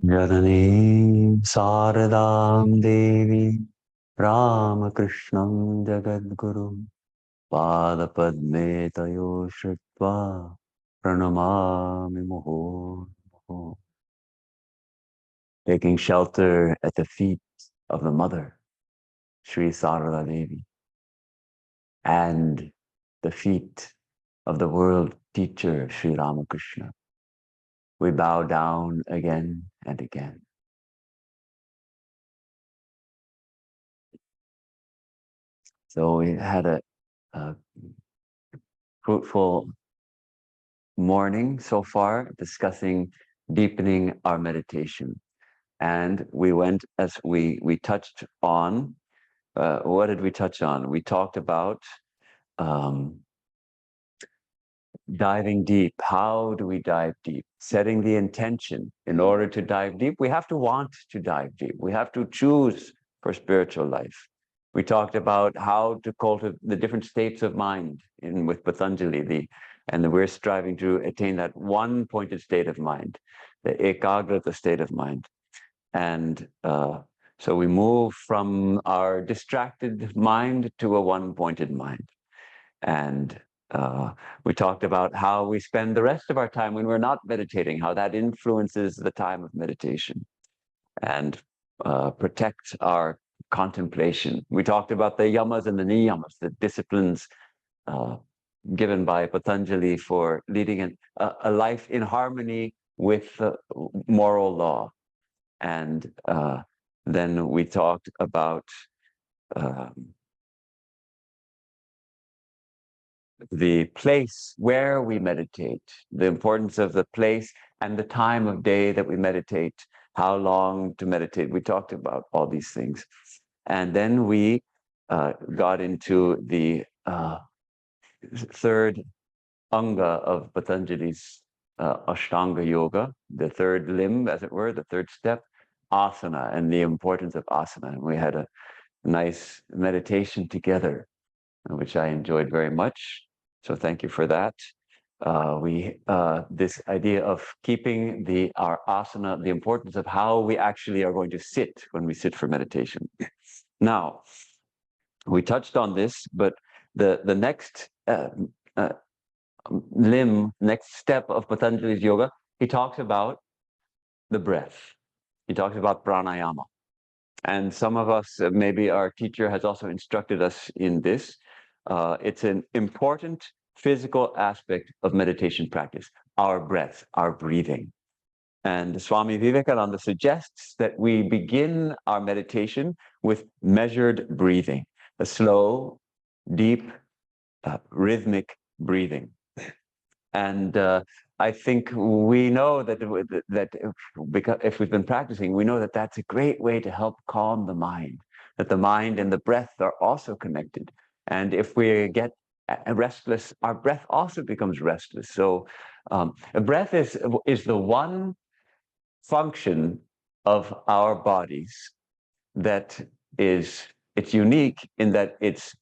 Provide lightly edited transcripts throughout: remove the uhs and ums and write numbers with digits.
Janani Saradam Devi Ramakrishnam Jagadguru Padapadme Tayo Shritva Pranamami Muhu. Taking shelter at the feet of the mother, Sri Sarada Devi, and the feet of the world teacher, Sri Ramakrishna. We bow down again and again. So we had a fruitful morning so far, discussing deepening our meditation. And we went, as we touched on, what did we touch on? We talked about um, diving deep. How do we dive deep? Setting the intention. In order to dive deep, we have to want to dive deep. We have to choose for spiritual life. We talked about how to cultivate the different states of mind with Patanjali, and we're striving to attain that one-pointed state of mind, the ekagrata state of mind. And so we move from our distracted mind to a one-pointed mind. And we talked about how we spend the rest of our time when we're not meditating, how that influences the time of meditation and protects our contemplation. We talked about the yamas and the niyamas, the disciplines given by Patanjali for leading a life in harmony with moral law. And then we talked about the place where we meditate, the importance of the place and the time of day that we meditate, how long to meditate. We talked about all these things. And then we got into the third anga of Patanjali's Ashtanga Yoga, the third limb, as it were, the third step, asana, and the importance of asana. And we had a nice meditation together, which I enjoyed very much. So thank you for that. This idea of keeping our asana, the importance of how we actually are going to sit when we sit for meditation. Now, we touched on this, but the next limb, next step of Patanjali's yoga, he talks about the breath. He talks about pranayama. And some of us, maybe our teacher has also instructed us in this. It's an important physical aspect of meditation practice, our breath, our breathing. And Swami Vivekananda suggests that we begin our meditation with measured breathing, a slow, deep, rhythmic breathing. And I think we know that if we've been practicing, we know that that's a great way to help calm the mind, that the mind and the breath are also connected. And if we get restless, our breath also becomes restless. So a breath is the one function of our bodies that it's unique in that it's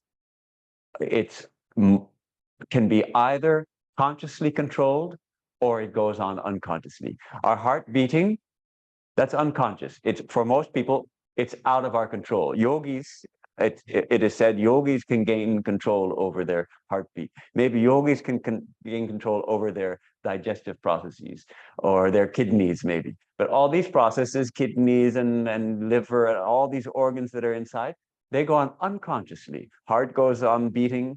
can be either consciously controlled or it goes on unconsciously. Our heart beating, that's unconscious. It's for most people, it's out of our control. Yogis, it is said yogis can gain control over their heartbeat. Maybe yogis can gain control over their digestive processes or their kidneys, maybe. But all these processes, kidneys and liver and all these organs that are inside, they go on unconsciously. Heart goes on beating,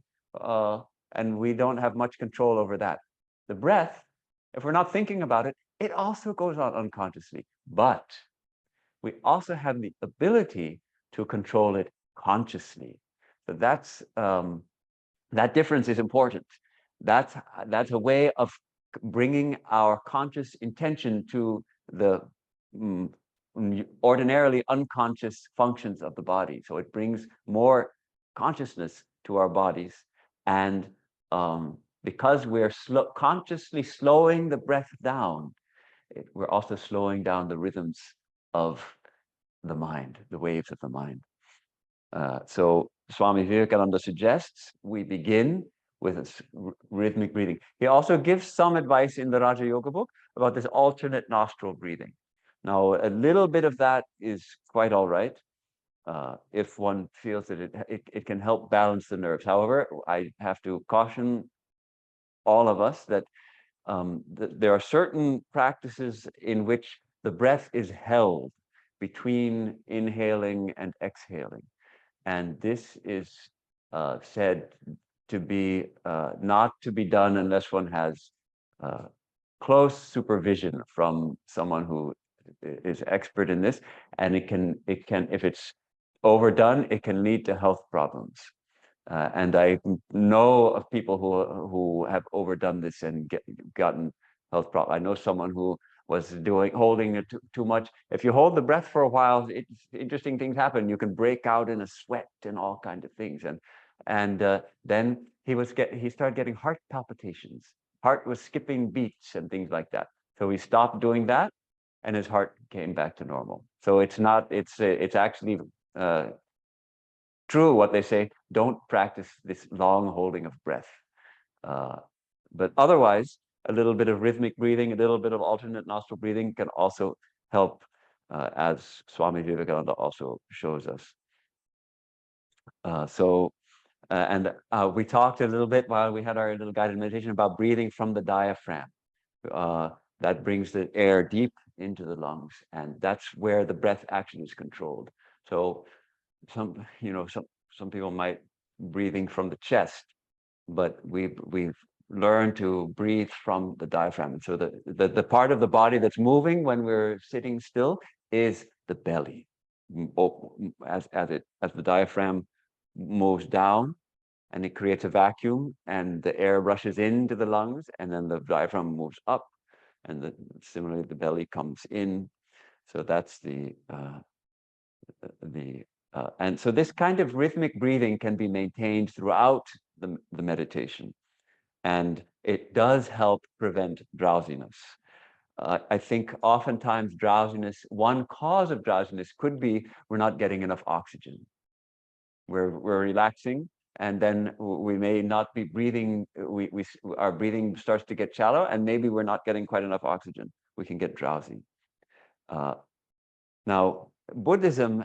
and we don't have much control over that. The breath, if we're not thinking about it, it also goes on unconsciously. But we also have the ability to control it consciously. So that difference is important. That's a way of bringing our conscious intention to the ordinarily unconscious functions of the body. So it brings more consciousness to our bodies. And because we're consciously slowing the breath down, we're also slowing down the rhythms of the mind, the waves of the mind. So Swami Vivekananda suggests we begin with rhythmic breathing. He also gives some advice in the Raja Yoga book about this alternate nostril breathing. Now, a little bit of that is quite all right if one feels that it can help balance the nerves. However, I have to caution all of us that there are certain practices in which the breath is held between inhaling and exhaling. And this is said to be not to be done unless one has close supervision from someone who is expert in this. And it can, if it's overdone, it can lead to health problems. And I know of people who have overdone this and gotten health problems. I know someone who was holding it too much. If you hold the breath for a while, interesting things happen. You can break out in a sweat and all kinds of things. And then he started getting heart palpitations. Heart was skipping beats and things like that. So he stopped doing that, and his heart came back to normal. So it's actually true what they say, don't practice this long holding of breath. But otherwise, a little bit of rhythmic breathing, a little bit of alternate nostril breathing can also help, as Swami Vivekananda also shows us. We talked a little bit while we had our little guided meditation about breathing from the diaphragm. That brings the air deep into the lungs, and that's where the breath action is controlled. So some people might breathing from the chest, but we've learned to breathe from the diaphragm. And so the part of the body that's moving when we're sitting still is the belly. As the diaphragm moves down, and it creates a vacuum, and the air rushes into the lungs, and then the diaphragm moves up, and similarly the belly comes in. So that's and so this kind of rhythmic breathing can be maintained throughout the meditation, and it does help prevent drowsiness. I think oftentimes drowsiness, one cause of drowsiness could be we're not getting enough oxygen. We're relaxing, and then we may not be breathing. Our breathing starts to get shallow, and maybe we're not getting quite enough oxygen. We can get drowsy. Now, Buddhism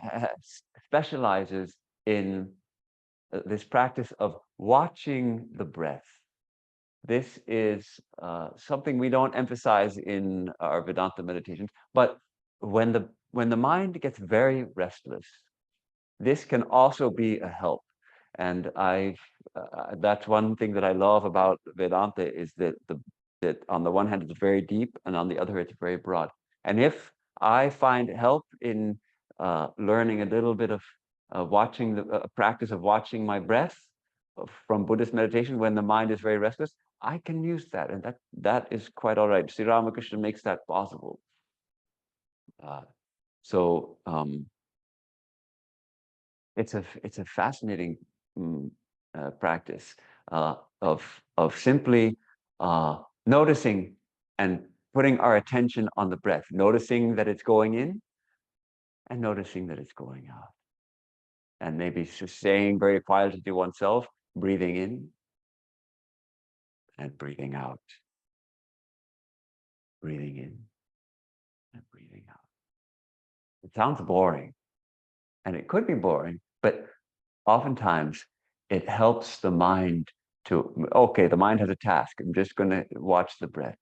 specializes in this practice of watching the breath. This is something we don't emphasize in our Vedanta meditations, but when the mind gets very restless, this can also be a help. And that's one thing that I love about Vedanta, is that on the one hand it's very deep, and on the other it's very broad. And if I find help in learning a little bit of watching the practice of watching my breath from Buddhist meditation when the mind is very restless, I can use that, and that is quite all right. Sri Ramakrishna makes that possible. It's a fascinating practice of simply noticing and putting our attention on the breath, noticing that it's going in and noticing that it's going out. And maybe just saying very quietly to oneself, breathing in and breathing out. Breathing in and breathing out. It sounds boring, and it could be boring, but oftentimes it helps the mind to, okay, the mind has a task. I'm just going to watch the breath.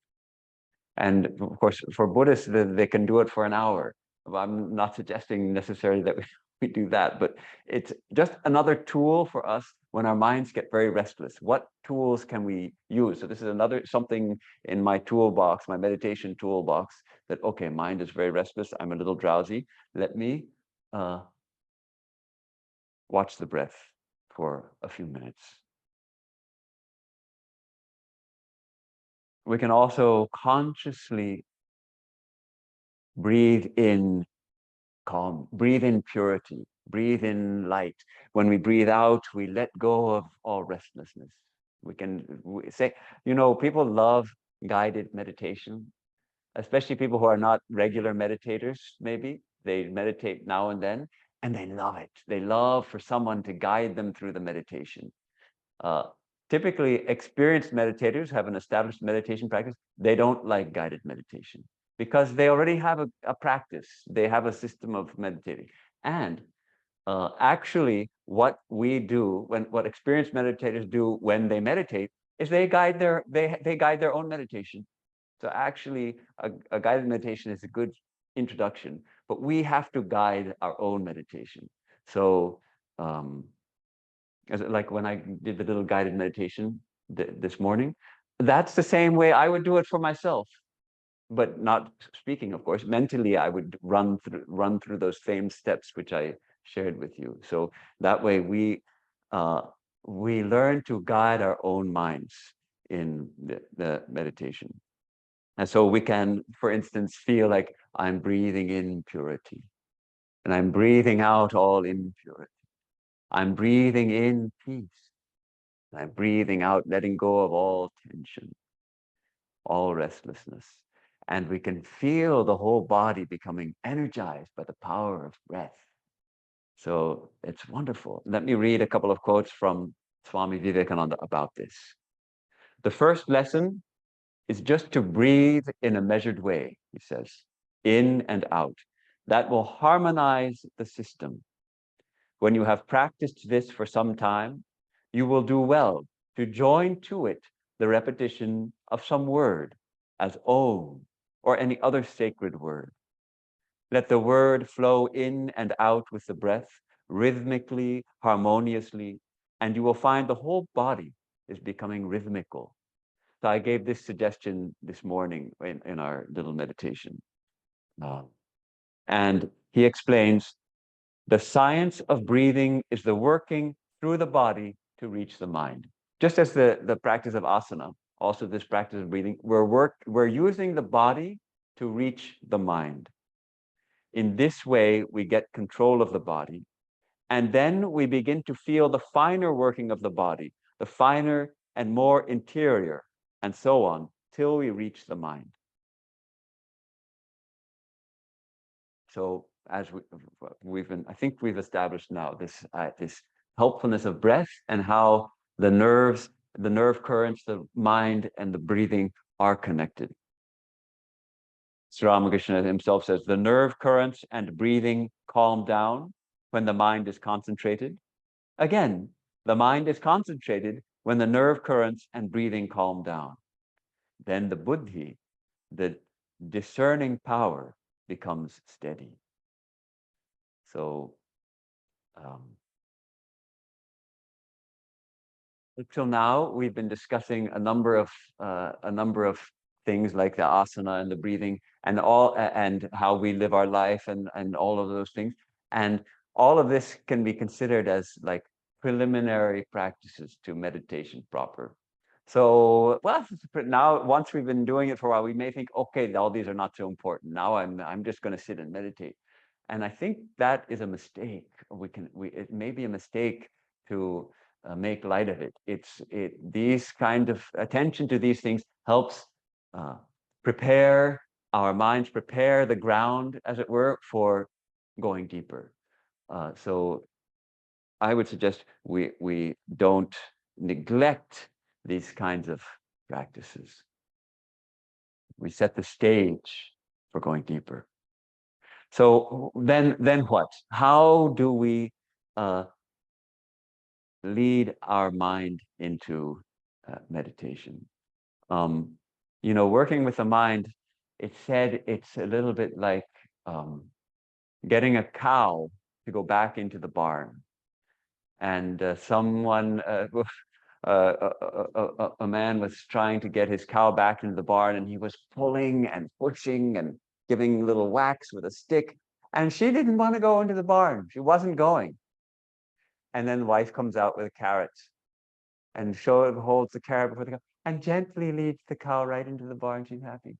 And of course, for Buddhists, they can do it for an hour. I'm not suggesting necessarily that we do that, but it's just another tool for us when our minds get very restless. What tools can we use? So this is something in my toolbox, my meditation toolbox, that, okay, mind is very restless. I'm a little drowsy. Let me watch the breath for a few minutes. We can also consciously breathe in calm, breathe in purity, breathe in light. When we breathe out, we let go of all restlessness. We say, people love guided meditation, especially people who are not regular meditators, maybe. They meditate now and then, and they love it. They love for someone to guide them through the meditation. Typically, experienced meditators have an established meditation practice. They don't like guided meditation. because they already have a practice. They have a system of meditating. And actually, what we do, what experienced meditators do when they meditate, is they guide their own meditation. So actually, a guided meditation is a good introduction, but we have to guide our own meditation. So, like when I did the little guided meditation this morning, that's the same way I would do it for myself, but not speaking, of course. Mentally, I would run through those same steps which I shared with you. So that way we learn to guide our own minds in the meditation. And so we can, for instance, feel like I'm breathing in purity and I'm breathing out all impurity. I'm breathing in peace. I'm breathing out, letting go of all tension, all restlessness. And we can feel the whole body becoming energized by the power of breath. So it's wonderful. Let me read a couple of quotes from Swami Vivekananda about this. The first lesson is just to breathe in a measured way, he says, in and out. That will harmonize the system. When you have practiced this for some time, you will do well to join to it the repetition of some word as Om or any other sacred word. Let the word flow in and out with the breath, rhythmically, harmoniously, and you will find the whole body is becoming rhythmical. So I gave this suggestion this morning in our little meditation. And he explains, the science of breathing is the working through the body to reach the mind. Just as the practice of asana, also this practice of breathing, we're using the body to reach the mind. In this way, we get control of the body, and then we begin to feel the finer working of the body, the finer and more interior, and so on, till we reach the mind. So as I think we've established now this helpfulness of breath and how the nerve currents, the mind and the breathing are connected. Sri Ramakrishna himself says, the nerve currents and breathing calm down when the mind is concentrated. Again, the mind is concentrated when the nerve currents and breathing calm down. Then the buddhi, the discerning power, becomes steady. So till now, we've been discussing a number of things like the asana and the breathing and how we live our life and all of those things. And all of this can be considered as like preliminary practices to meditation proper. So, well, now once we've been doing it for a while, we may think, okay, all these are not so important. Now I'm just going to sit and meditate. And I think that is a mistake. It may be a mistake to make light of it. These kind of attention to these things helps prepare our minds, prepare the ground, as it were, for going deeper. So I would suggest we don't neglect these kinds of practices. We set the stage for going deeper. So then what? How do we lead our mind into meditation? Working with the mind, it said it's a little bit like getting a cow to go back into the barn. And a man was trying to get his cow back into the barn, and he was pulling and pushing and giving little whacks with a stick. And she didn't want to go into the barn. She wasn't going. And then the wife comes out with a carrot and holds the carrot before the cow and gently leads the cow right into the barn. She's happy.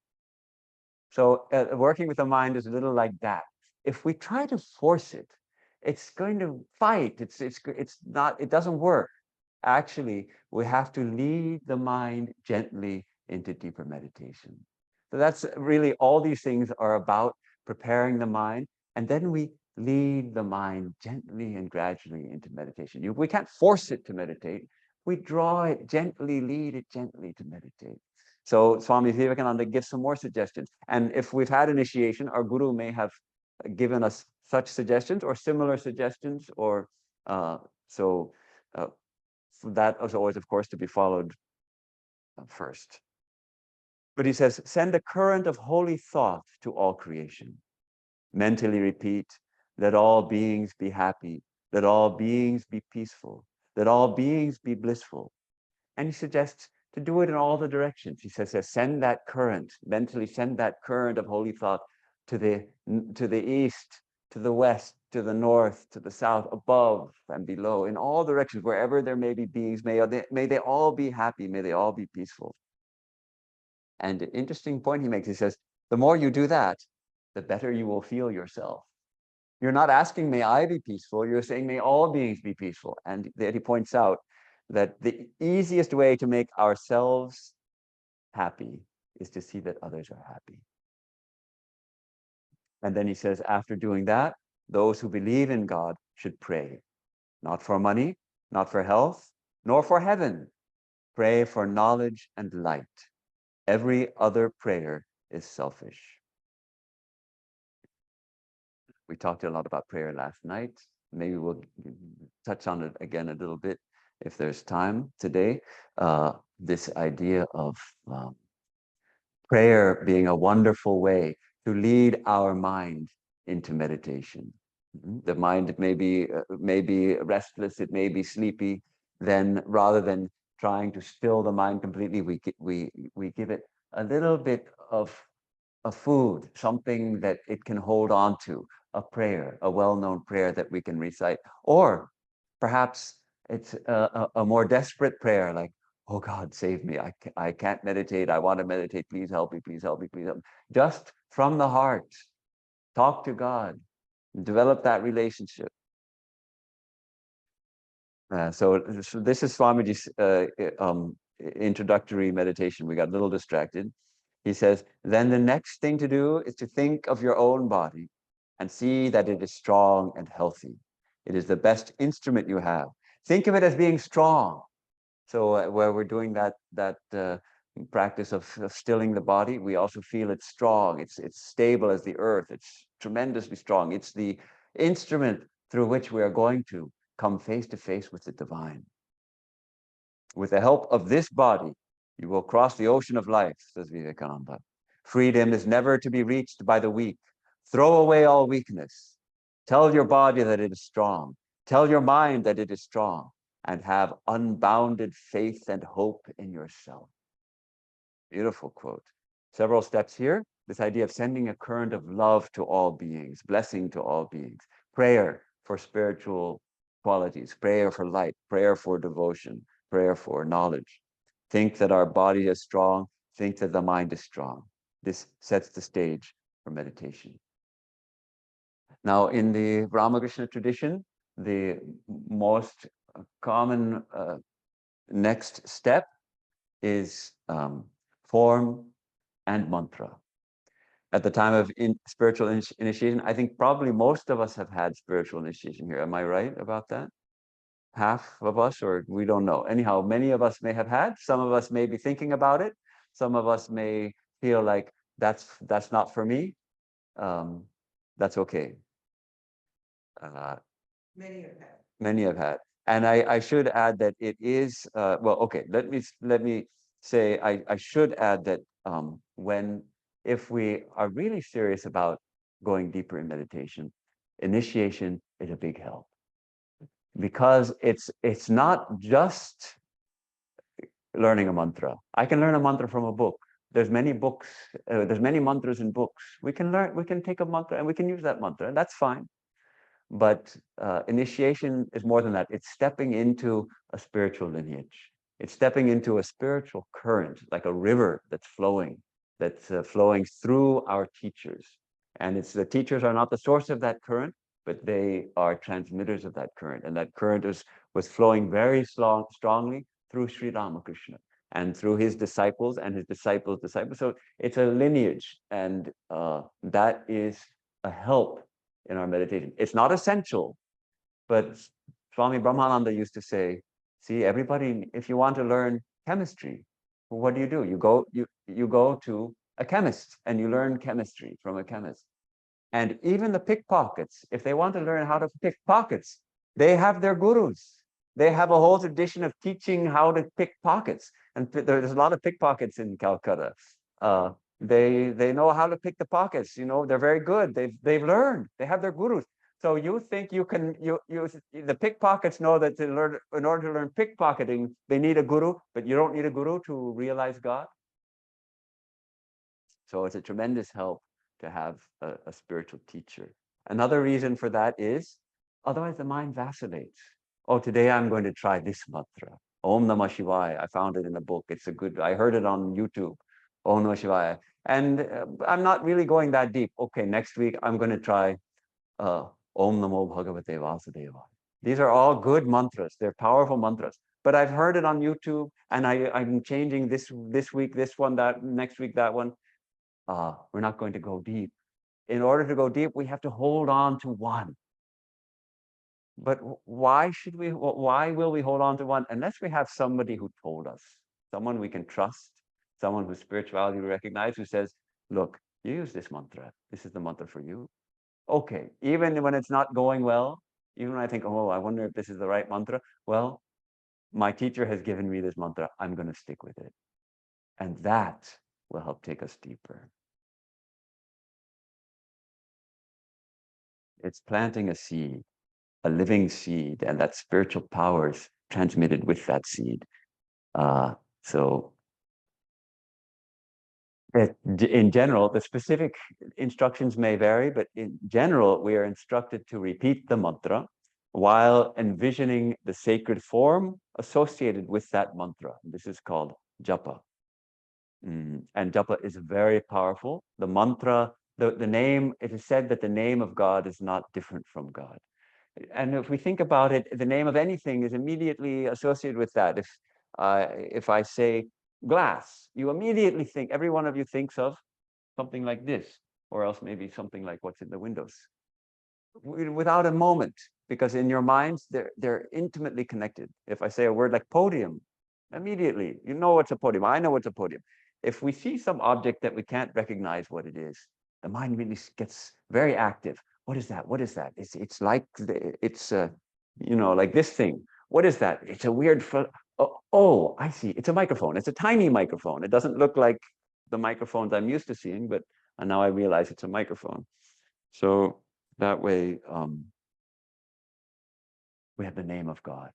So working with the mind is a little like that. If we try to force it, it's going to fight. It doesn't work. Actually, we have to lead the mind gently into deeper meditation. So that's really, all these things are about preparing the mind, and then we lead the mind gently and gradually into meditation. We can't force it to meditate. We draw it gently, lead it gently to meditate. So Swami Vivekananda gives some more suggestions. And if we've had initiation, our guru may have given us such suggestions or similar suggestions, or so that is always, of course, to be followed first. But he says, send a current of holy thought to all creation. Mentally repeat, let all beings be happy, let all beings be peaceful, let all beings be blissful. And he suggests to do it in all the directions. He says, send that current, mentally send that current of holy thought to the east, to the west, to the north, to the south, above and below, in all directions, wherever there may be beings, may they all be happy, may they all be peaceful. And an interesting point he makes, he says, the more you do that, the better you will feel yourself. You're not asking, may I be peaceful? You're saying, may all beings be peaceful. And he points out that the easiest way to make ourselves happy is to see that others are happy. And then he says, after doing that, those who believe in God should pray, not for money, not for health, nor for heaven. Pray for knowledge and light. Every other prayer is selfish. We talked a lot about prayer last night. Maybe we'll touch on it again a little bit if there's time today. This idea of prayer being a wonderful way to lead our mind into meditation. The mind may be restless, it may be sleepy. Then rather than trying to still the mind completely, we give it a little bit of a food, something that it can hold on to, a prayer, a well-known prayer that we can recite, or perhaps it's a more desperate prayer like, oh God, save me, I can't meditate, I want to meditate, please help me, please help me, please help me. Just from the heart, talk to God, develop that relationship. So this is Swamiji's introductory meditation. We got a little distracted. He says, then the next thing to do is to think of your own body and see that it is strong and healthy. It is the best instrument you have. Think of it as being strong. So where we're doing that practice of stilling the body, we also feel it's strong. It's stable as the earth. It's tremendously strong. It's the instrument through which we are going to come face to face with the divine. With the help of this body, you will cross the ocean of life, says Vivekananda. Freedom is never to be reached by the weak. Throw away all weakness. Tell your body that it is strong. Tell your mind that it is strong, and have unbounded faith and hope in yourself. Beautiful quote. Several steps here. This idea of sending a current of love to all beings, blessing to all beings, prayer for spiritual qualities, prayer for light, prayer for devotion, prayer for knowledge. Think that our body is strong, think that the mind is strong. This sets the stage for meditation. Now, in the Ramakrishna tradition, the most common next step is form and mantra. At the time of spiritual initiation, I think probably most of us have had spiritual initiation here. Am I right about that? Half of us, or we don't know. Anyhow, many of us may have had. Some of us may be thinking about it. Some of us may feel like that's not for me. That's okay. Many have had. And I should add that it is, well, okay, let me say, I should add that if we are really serious about going deeper in meditation, initiation is a big help. Because it's not just learning a mantra. I can learn a mantra from a book. There's many books, there's many mantras in books. We can take a mantra and we can use that mantra, and that's fine. But initiation is more than that. It's stepping into a spiritual lineage. It's stepping into a spiritual current, like a river that's flowing through our teachers. And the teachers are not the source of that current, but they are transmitters of that current. And that current was flowing very strongly through Sri Ramakrishna and through his disciples and his disciples' disciples. So it's a lineage, and that is a help in our meditation. It's not essential, but Swami Brahmananda used to say, see, everybody, if you want to learn chemistry, what do? You go to a chemist and you learn chemistry from a chemist. And even the pickpockets, if they want to learn how to pick pockets, they have their gurus. They have a whole tradition of teaching how to pick pockets. And there's a lot of pickpockets in Calcutta. They know how to pick the pockets. You know, they're very good. They've learned. They have their gurus. So you think you can the pickpockets know that in order to learn pickpocketing, they need a guru, but you don't need a guru to realize God. So it's a tremendous help to have a spiritual teacher. Another reason for that is otherwise the mind vacillates. Oh, today I'm going to try this mantra. Om Namah Shivaya. I found it in a book. It's a good, I heard it on YouTube. Om Namah Shivaya. And I'm not really going that deep. Okay, next week I'm going to try Om Namo Bhagavate Vasudevaya. These are all good mantras. They're powerful mantras. But I've heard it on YouTube, and I'm changing this week, this one, that next week, that one. We're not going to go deep. In order to go deep, we have to hold on to one. But why will we hold on to one? Unless we have somebody who told us, someone we can trust, someone whose spirituality we recognize, who says, look, you use this mantra. This is the mantra for you. Okay, even when it's not going well, even when I think, oh, I wonder if this is the right mantra. Well, my teacher has given me this mantra. I'm going to stick with it. And that will help take us deeper. It's planting a seed, a living seed, and that spiritual power is transmitted with that seed. So in general, the specific instructions may vary, but in general, we are instructed to repeat the mantra while envisioning the sacred form associated with that mantra. This is called japa. And japa is very powerful. The mantra, the name, it is said that the name of God is not different from God. And if we think about it, the name of anything is immediately associated with that. If I say glass, you immediately think, every one of you thinks of something like this, or else maybe something like what's in the windows, without a moment, because in your minds, they're intimately connected. If I say a word like podium, immediately, you know what's a podium. I know what's a podium. If we see some object that we can't recognize what it is, the mind really gets very active. What is that? What is that? It's like like this thing. What is that? It's a weird. Oh, I see. It's a microphone. It's a tiny microphone. It doesn't look like the microphones I'm used to seeing, but now I realize it's a microphone. So that way, we have the name of God,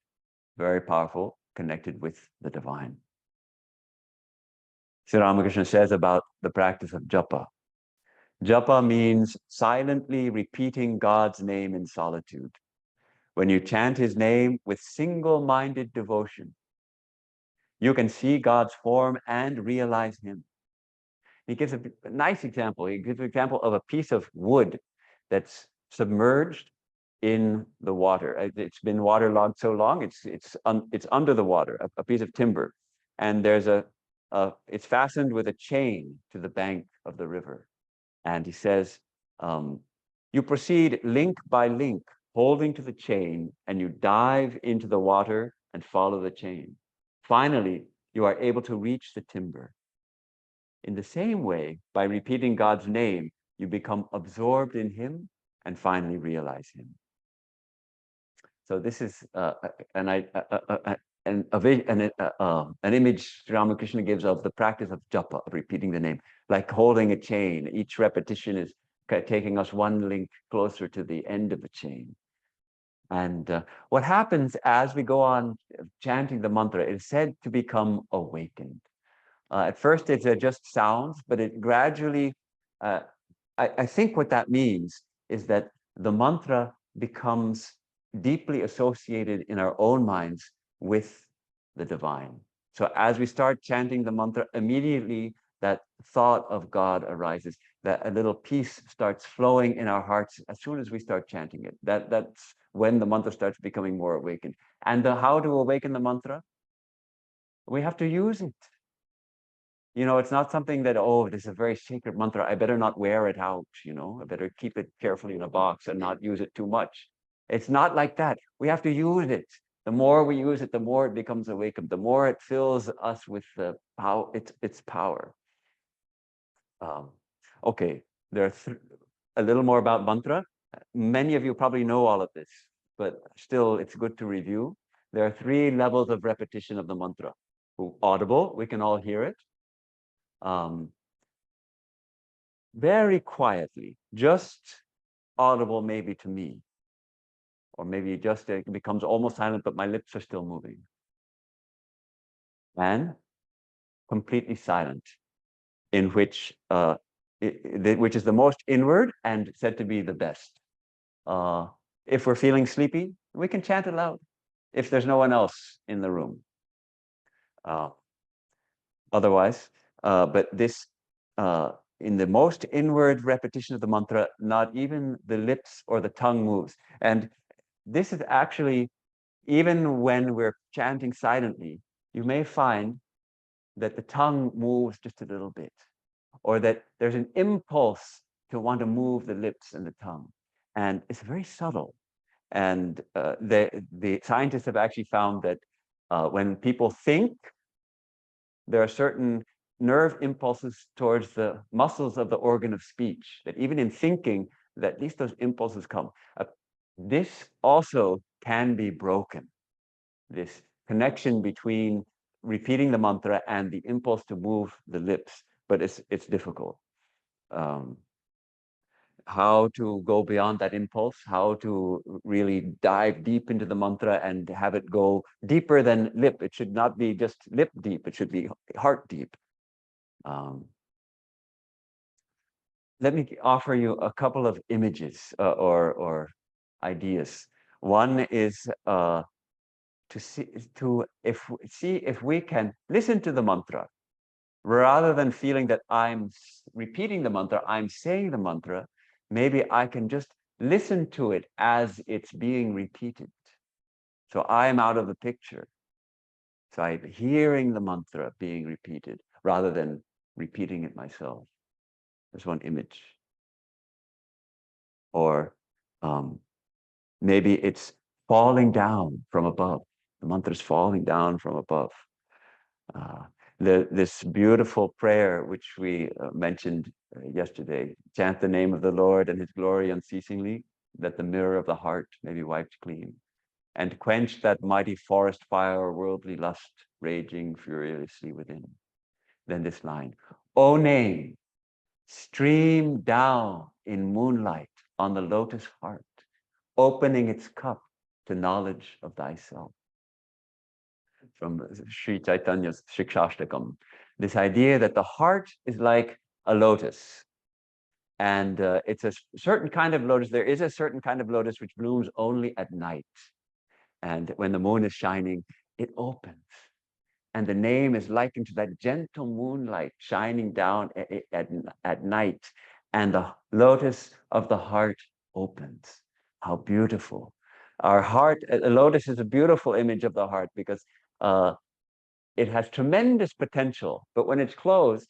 very powerful, connected with the divine. Sri Ramakrishna says about the practice of japa. Japa means silently repeating God's name in solitude. When you chant his name with single-minded devotion, you can see God's form and realize him. He gives a nice example. He gives an example of a piece of wood that's submerged in the water. It's been waterlogged so long, it's under the water, a piece of timber. And it's fastened with a chain to the bank of the river. And he says, you proceed link by link, holding to the chain, and you dive into the water and follow the chain. Finally, you are able to reach the timber. In the same way, by repeating God's name, you become absorbed in him and finally realize him. So this is an image Ramakrishna gives of the practice of japa, of repeating the name, like holding a chain. Each repetition is taking us one link closer to the end of the chain. And what happens as we go on chanting the mantra, it is said to become awakened. At first, it's just sounds, but it gradually, I think what that means is that the mantra becomes deeply associated in our own minds with the divine. So as we start chanting the mantra, immediately that thought of God arises, that a little peace starts flowing in our hearts as soon as we start chanting it. That's when the mantra starts becoming more awakened. And how to awaken the mantra? We have to use it. You know, it's not something that, oh, this is a very sacred mantra. I better not wear it out, I better keep it carefully in a box and not use it too much. It's not like that. We have to use it. The more we use it, the more it becomes awakened. The more it fills us with the power, its power. Okay, there are a little more about mantra. Many of you probably know all of this, but still it's good to review. There are 3 levels of repetition of the mantra. Audible, we can all hear it. Very quietly, just audible maybe to me. Or maybe just it becomes almost silent, but my lips are still moving. And completely silent, in which which is the most inward and said to be the best. If we're feeling sleepy, we can chant aloud if there's no one else in the room. Otherwise, but this, in the most inward repetition of the mantra, not even the lips or the tongue moves. And this is actually, even when we're chanting silently, you may find that the tongue moves just a little bit, or that there's an impulse to want to move the lips and the tongue. And it's very subtle. And the scientists have actually found that when people think, there are certain nerve impulses towards the muscles of the organ of speech, that even in thinking, that at least those impulses come. This also can be broken. This connection between repeating the mantra and the impulse to move the lips, but it's difficult. How to go beyond that impulse, how to really dive deep into the mantra and have it go deeper than lip. It should not be just lip deep, it should be heart deep. Let me offer you a couple of images or ideas. One is to see if we can listen to the mantra rather than feeling that I'm repeating the mantra, I'm saying the mantra. Maybe I can just listen to it as it's being repeated. So I'm out of the picture. So I'm hearing the mantra being repeated rather than repeating it myself. There's one image. Or maybe it's falling down from above. The mantra is falling down from above. This beautiful prayer, which we mentioned yesterday, chant the name of the Lord and his glory unceasingly, that the mirror of the heart may be wiped clean, and quench that mighty forest fire of worldly lust raging furiously within. Then this line, O name, stream down in moonlight on the lotus heart, opening its cup to knowledge of thyself. From Sri Chaitanya's Shikshashtakam, this idea that the heart is like a lotus. And it's a certain kind of lotus. There is a certain kind of lotus which blooms only at night. And when the moon is shining, it opens. And the name is likened to that gentle moonlight shining down at night. And the lotus of the heart opens. How beautiful. Our heart, a lotus is a beautiful image of the heart because it has tremendous potential, but when it's closed,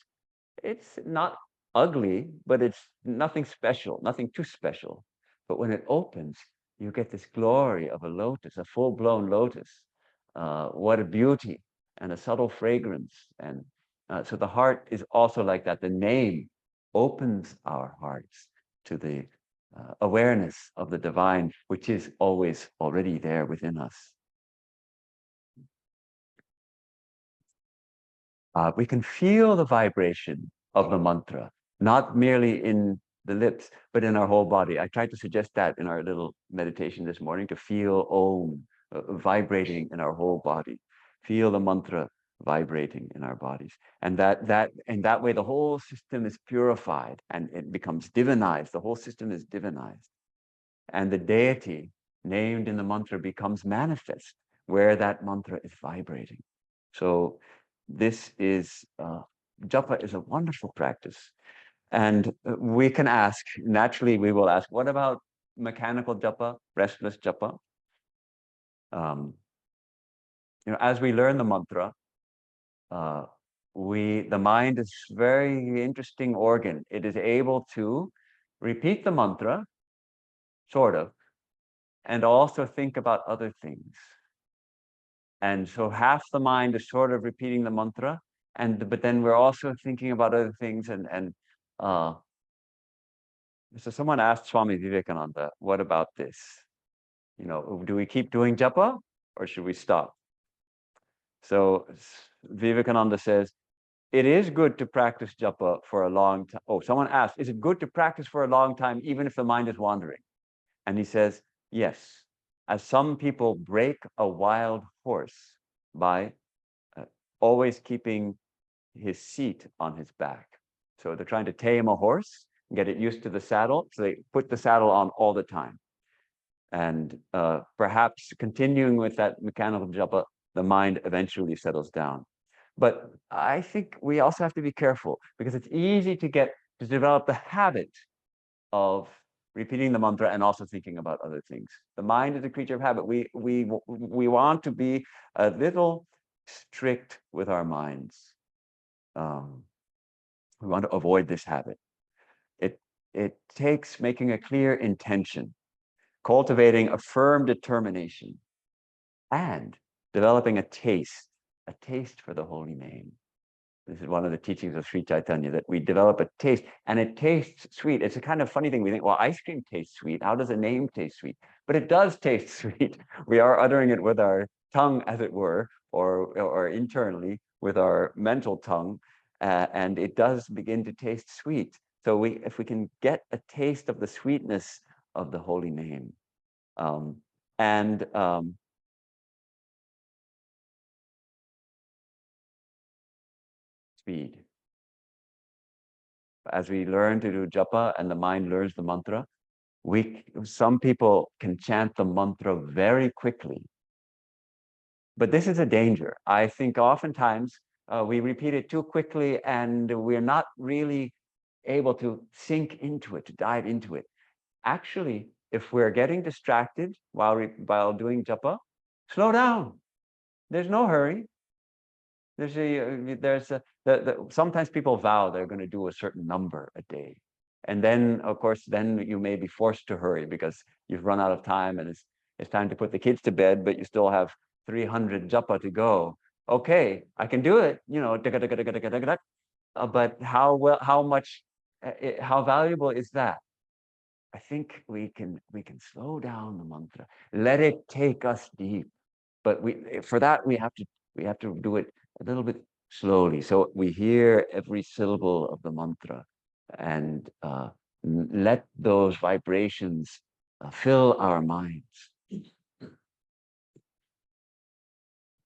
it's not ugly, but it's nothing special, nothing too special. But when it opens, you get this glory of a lotus, a full-blown lotus. What a beauty and a subtle fragrance. And so the heart is also like that. The name opens our hearts to the awareness of the divine, which is always already there within us. We can feel the vibration of the mantra, not merely in the lips, but in our whole body. I tried to suggest that in our little meditation this morning, to feel Om vibrating in our whole body. Feel the mantra vibrating in our bodies. And that way the whole system is purified and it becomes divinized. The whole system is divinized. And the deity named in the mantra becomes manifest where that mantra is vibrating. So this is, japa is a wonderful practice. And we can ask, naturally we will ask, what about mechanical japa, restless japa? As we learn the mantra, the mind is a very interesting organ. It is able to repeat the mantra, sort of, and also think about other things. And so half the mind is sort of repeating the mantra, but then we're also thinking about other things. So someone asked Swami Vivekananda, what about this? Do we keep doing japa or should we stop? So Vivekananda says, it is good to practice japa for a long time. Oh, someone asked, is it good to practice for a long time even if the mind is wandering? And he says, yes, as some people break a wild horse by always keeping his seat on his back. So they're trying to tame a horse, get it used to the saddle. So they put the saddle on all the time. And perhaps continuing with that mechanical japa, the mind eventually settles down. But I think we also have to be careful because it's easy to develop the habit of repeating the mantra and also thinking about other things. The mind is a creature of habit. We want to be a little strict with our minds. We want to avoid this habit. It takes making a clear intention, cultivating a firm determination, and developing a taste for the holy name. This is one of the teachings of Sri Chaitanya, that we develop a taste, and it tastes sweet. It's a kind of funny thing. We think, well, ice cream tastes sweet. How does a name taste sweet? But it does taste sweet. We are uttering it with our tongue, as it were, or internally with our mental tongue, and it does begin to taste sweet. So if we can get a taste of the sweetness of the holy name, and speed. As we learn to do japa and the mind learns the mantra, some people can chant the mantra very quickly. But this is a danger. I think oftentimes we repeat it too quickly and we're not really able to sink into it, to dive into it. Actually, if we're getting distracted while doing japa, slow down. There's no hurry. Sometimes people vow they're going to do a certain number a day. And then, of course, then you may be forced to hurry because you've run out of time and it's time to put the kids to bed, but you still have 300 japa to go. Okay, I can do it, but how valuable is that? I think we can slow down the mantra, let it take us deep. But for that we have to do it a little bit slowly, so we hear every syllable of the mantra and let those vibrations fill our minds.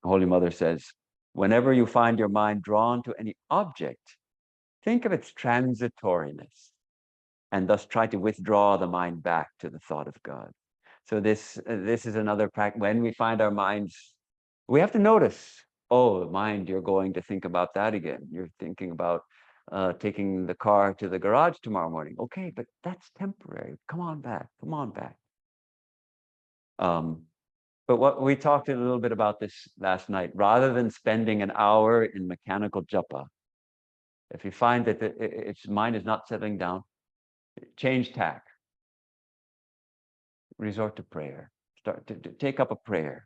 Holy Mother says, whenever you find your mind drawn to any object, think of its transitoriness and thus try to withdraw the mind back to the thought of God. So this is another practice. When we find our minds, we have to notice, oh, mind, you're going to think about that again. You're thinking about taking the car to the garage tomorrow morning. Okay, but that's temporary. Come on back. Come on back. But what we talked a little bit about this last night. Rather than spending an hour in mechanical japa, if you find that its mind is not settling down, change tack. Resort to prayer. Start to take up a prayer.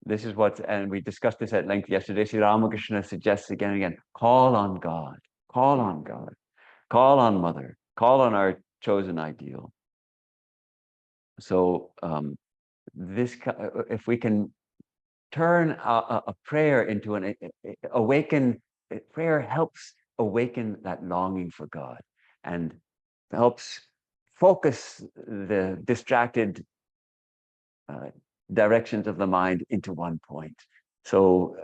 This is and we discussed this at length yesterday. Sri Ramakrishna suggests again and again, call on God, call on God, call on Mother, call on our chosen ideal. So if we can turn a prayer into an awaken, prayer helps awaken that longing for God and helps focus the distracted directions of the mind into one point. So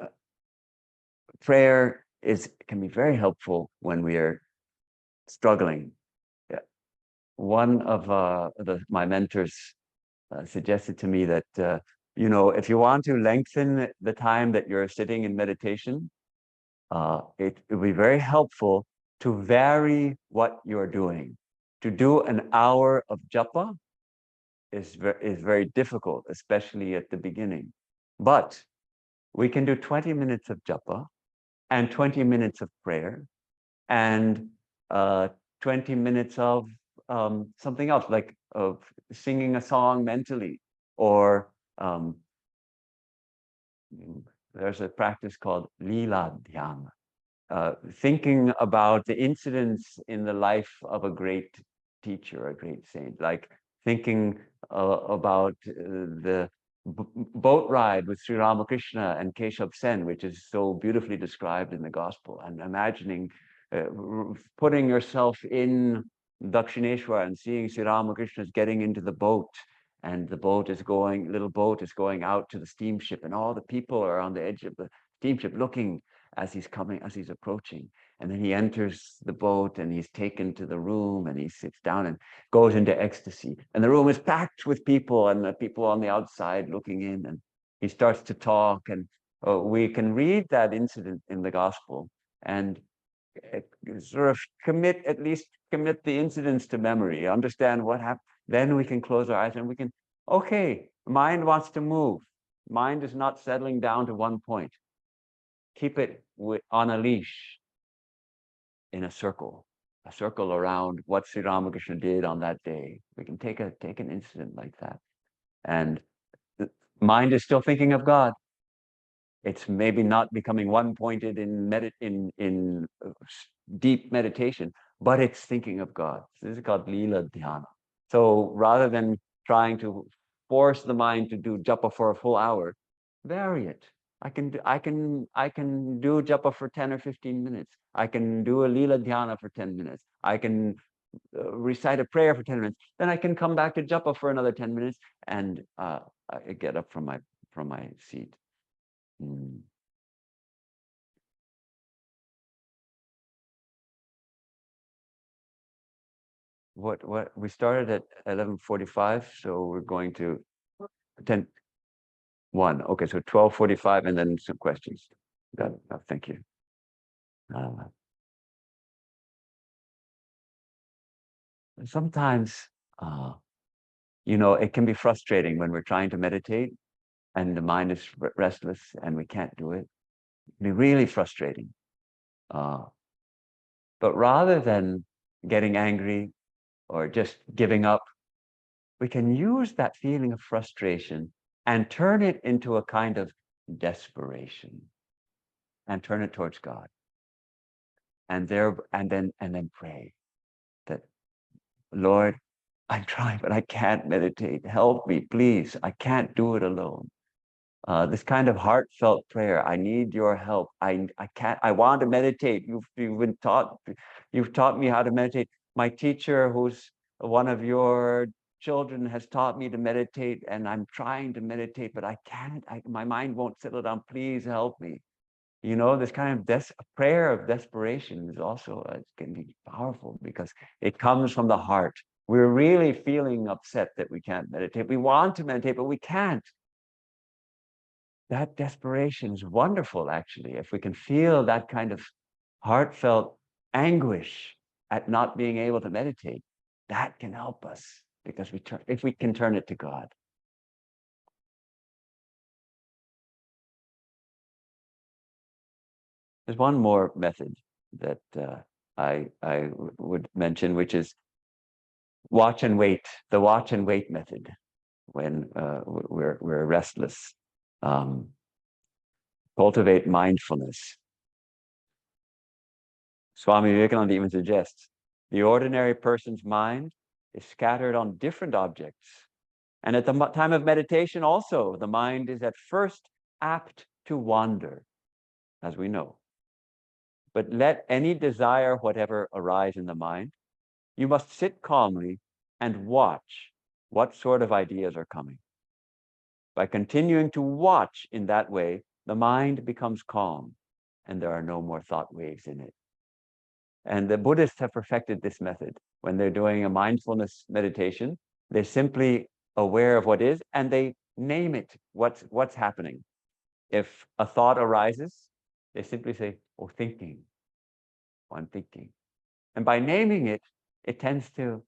prayer can be very helpful when we are struggling. One of my mentors suggested to me that if you want to lengthen the time that you're sitting in meditation, it would be very helpful to vary what you're doing. To do an hour of japa is very difficult, especially at the beginning. But we can do 20 minutes of japa and 20 minutes of prayer and 20 minutes of something else, like of singing a song mentally or there's a practice called Lila Dhyana, thinking about the incidents in the life of a great teacher, a great saint, like thinking about the boat ride with Sri Ramakrishna and Keshav Sen, which is so beautifully described in the gospel, and imagining, putting yourself in Dakshineshwar and seeing Sri Ramakrishna is getting into the boat, and the boat is going, little boat is going out to the steamship, and all the people are on the edge of the steamship looking as he's coming, as he's approaching. And then he enters the boat and he's taken to the room and he sits down and goes into ecstasy. And the room is packed with people and the people on the outside looking in. And he starts to talk. And we can read that incident in the gospel and sort of at least commit the incidents to memory, understand what happened. Then we can close our eyes and we can, okay, mind wants to move. Mind is not settling down to one point. Keep it on a leash in a circle around what Sri Ramakrishna did on that day. We can take an incident like that. And the mind is still thinking of God. It's maybe not becoming one-pointed in deep meditation, but it's thinking of God. So this is called Lila Dhyana. So rather than trying to force the mind to do japa for a full hour, vary it. I can do japa for 10 or 15 minutes. I can do a Lila Dhyana for 10 minutes. I can recite a prayer for 10 minutes. Then I can come back to japa for another 10 minutes and I get up from my seat. What we started at 11:45, so we're going to 10:01. Okay, so 12:45 and then some questions. Got it. Oh, thank you. Sometimes it can be frustrating when we're trying to meditate and the mind is restless and we can't do it. It can be really frustrating. But rather than getting angry or just giving up, we can use that feeling of frustration and turn it into a kind of desperation and turn it towards God. And then pray that, Lord, I'm trying, but I can't meditate. Help me, please. I can't do it alone. This kind of heartfelt prayer. I need your help. I can't. I want to meditate. You've taught me how to meditate. My teacher, who's one of your children, has taught me to meditate, and I'm trying to meditate, but I can't. My mind won't settle down. Please help me. This kind of prayer of desperation is also can be powerful because it comes from the heart. We're really feeling upset that we can't meditate. We want to meditate, but we can't. That desperation is wonderful, actually. If we can feel that kind of heartfelt anguish at not being able to meditate, that can help us because if we can turn it to God. There's one more method that I would mention, which is watch and wait, the watch and wait method when we're restless. Cultivate mindfulness. Swami Vivekananda even suggests the ordinary person's mind is scattered on different objects. And at the time of meditation also, the mind is at first apt to wander, as we know. But let any desire, whatever, arise in the mind. You must sit calmly and watch what sort of ideas are coming. By continuing to watch in that way, the mind becomes calm and there are no more thought waves in it. And the Buddhists have perfected this method. When they're doing a mindfulness meditation, they're simply aware of what is and they name it, what's happening. If a thought arises, they simply say, oh, thinking, I'm thinking. And by naming it, it tends to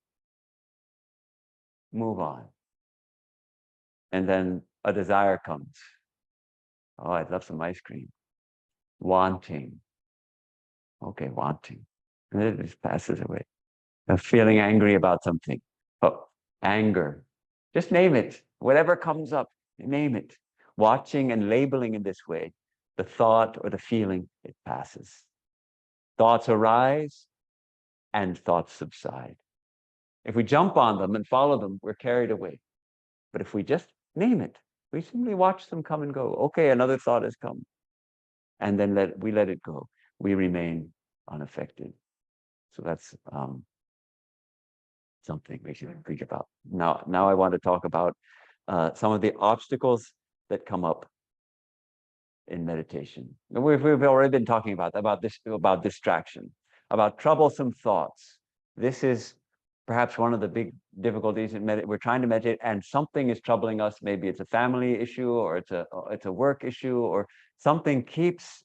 move on. And then a desire comes. Oh, I'd love some ice cream. Wanting. Okay, wanting. And it just passes away. Feeling angry about something. Oh, anger. Just name it. Whatever comes up, name it. watching and labeling in this way, the thought or the feeling, it passes. Thoughts arise and thoughts subside. If we jump on them and follow them, we're carried away. But if we just name it, we simply watch them come and go. Okay, another thought has come. And then we let it go. We remain unaffected. So that's something we should think about. Now I want to talk about some of the obstacles that come up in meditation. We've already been talking about distraction, about troublesome thoughts. This is perhaps one of the big difficulties in meditation. We're trying to meditate and something is troubling us. Maybe it's a family issue or it's a work issue or something keeps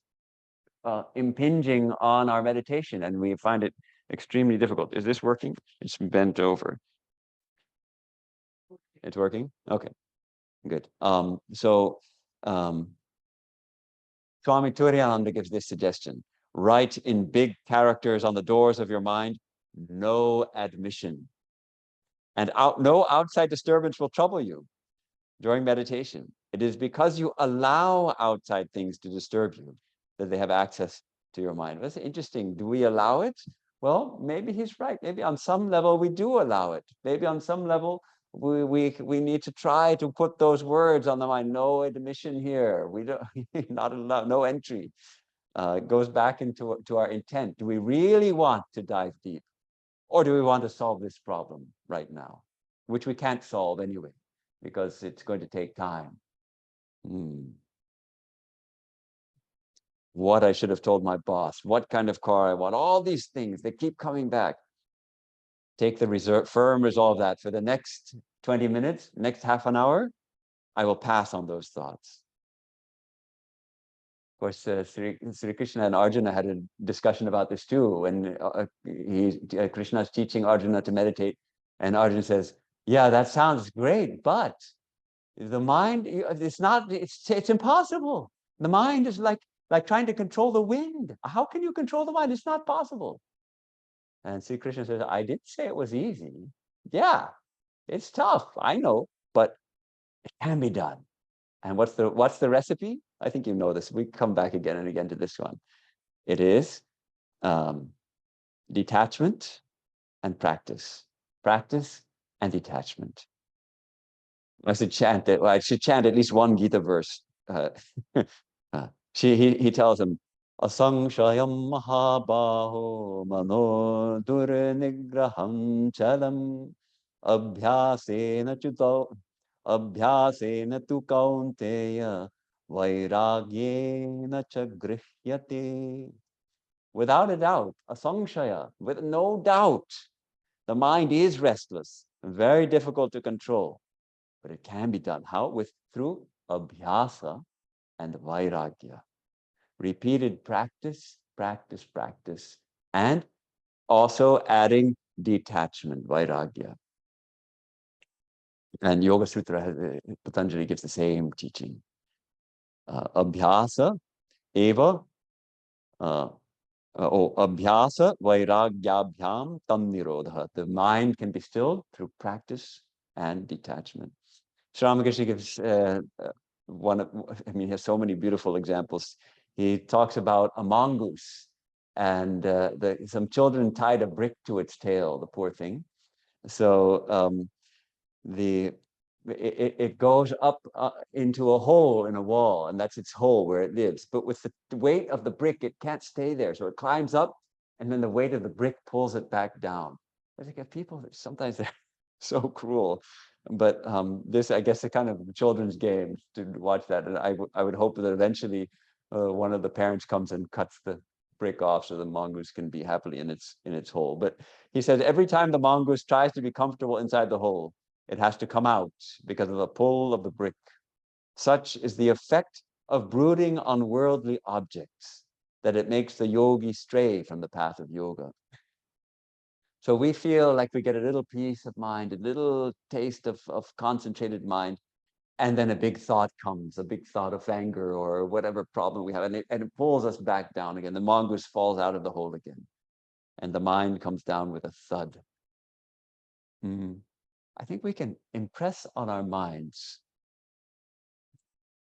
impinging on our meditation and we find it extremely difficult. Is this working? It's bent over. It's working? Okay, good. Swami Turiyananda gives this suggestion. Write in big characters on the doors of your mind, no admission. And no outside disturbance will trouble you during meditation. It is because you allow outside things to disturb you that they have access to your mind. That's interesting. Do we allow it? Well, maybe he's right. Maybe on some level we do allow it. Maybe on some level we need to try to put those words on the mind. No admission here. We don't not allowed. No entry. It goes back into our intent. Do we really want to dive deep, or do we want to solve this problem right now, which we can't solve anyway because it's going to take time? What I should have told my boss, what kind of car I want, all these things, they keep coming back. Take the firm resolve that for the next 20 minutes, next half an hour, I will pass on those thoughts. Of course, Sri Krishna and Arjuna had a discussion about this too. When Krishna is teaching Arjuna to meditate, and Arjuna says, yeah, that sounds great, but the mind, it's impossible. The mind is like trying to control the wind. How can you control the mind? It's not possible. And Sri Krishna says, I didn't say it was easy. Yeah, it's tough, I know, but it can be done. And what's the recipe? I think you know this. We come back again and again to this one. It is detachment and practice. Practice and detachment. I should chant it. Well, I should chant at least one Gita verse. He tells him, Asangshayam mahabaho mano durnigraham chalam abhyasena tu kaunteya vairagyena cha grihyate. Without a doubt, asangshaya, with no doubt, the mind is restless and very difficult to control, but it can be done. How? Through abhyasa and vairagya. Repeated practice, practice, practice, and also adding detachment, vairagya. And Yoga Sutra, Patanjali gives the same teaching. Abhyasa, eva, abhyasa, vairagyabhyam, tam nirodha. The mind can be stilled through practice and detachment. Sri Ramakrishna gives he has so many beautiful examples. He talks about a mongoose and some children tied a brick to its tail, the poor thing. So it goes up into a hole in a wall, and that's its hole where it lives. But with the weight of the brick, it can't stay there. So it climbs up, and then the weight of the brick pulls it back down. I think people, sometimes they're so cruel. But this, I guess, a kind of children's game to watch that. And I would hope that eventually one of the parents comes and cuts the brick off so the mongoose can be happily in its hole. But he says every time the mongoose tries to be comfortable inside the hole, it has to come out because of the pull of the brick. Such is the effect of brooding on worldly objects, that it makes the yogi stray from the path of yoga. So we feel like we get a little peace of mind, a little taste of concentrated mind, and then a big thought comes, a big thought of anger or whatever problem we have, and it pulls us back down again. The mongoose falls out of the hole again, and the mind comes down with a thud. I think we can impress on our minds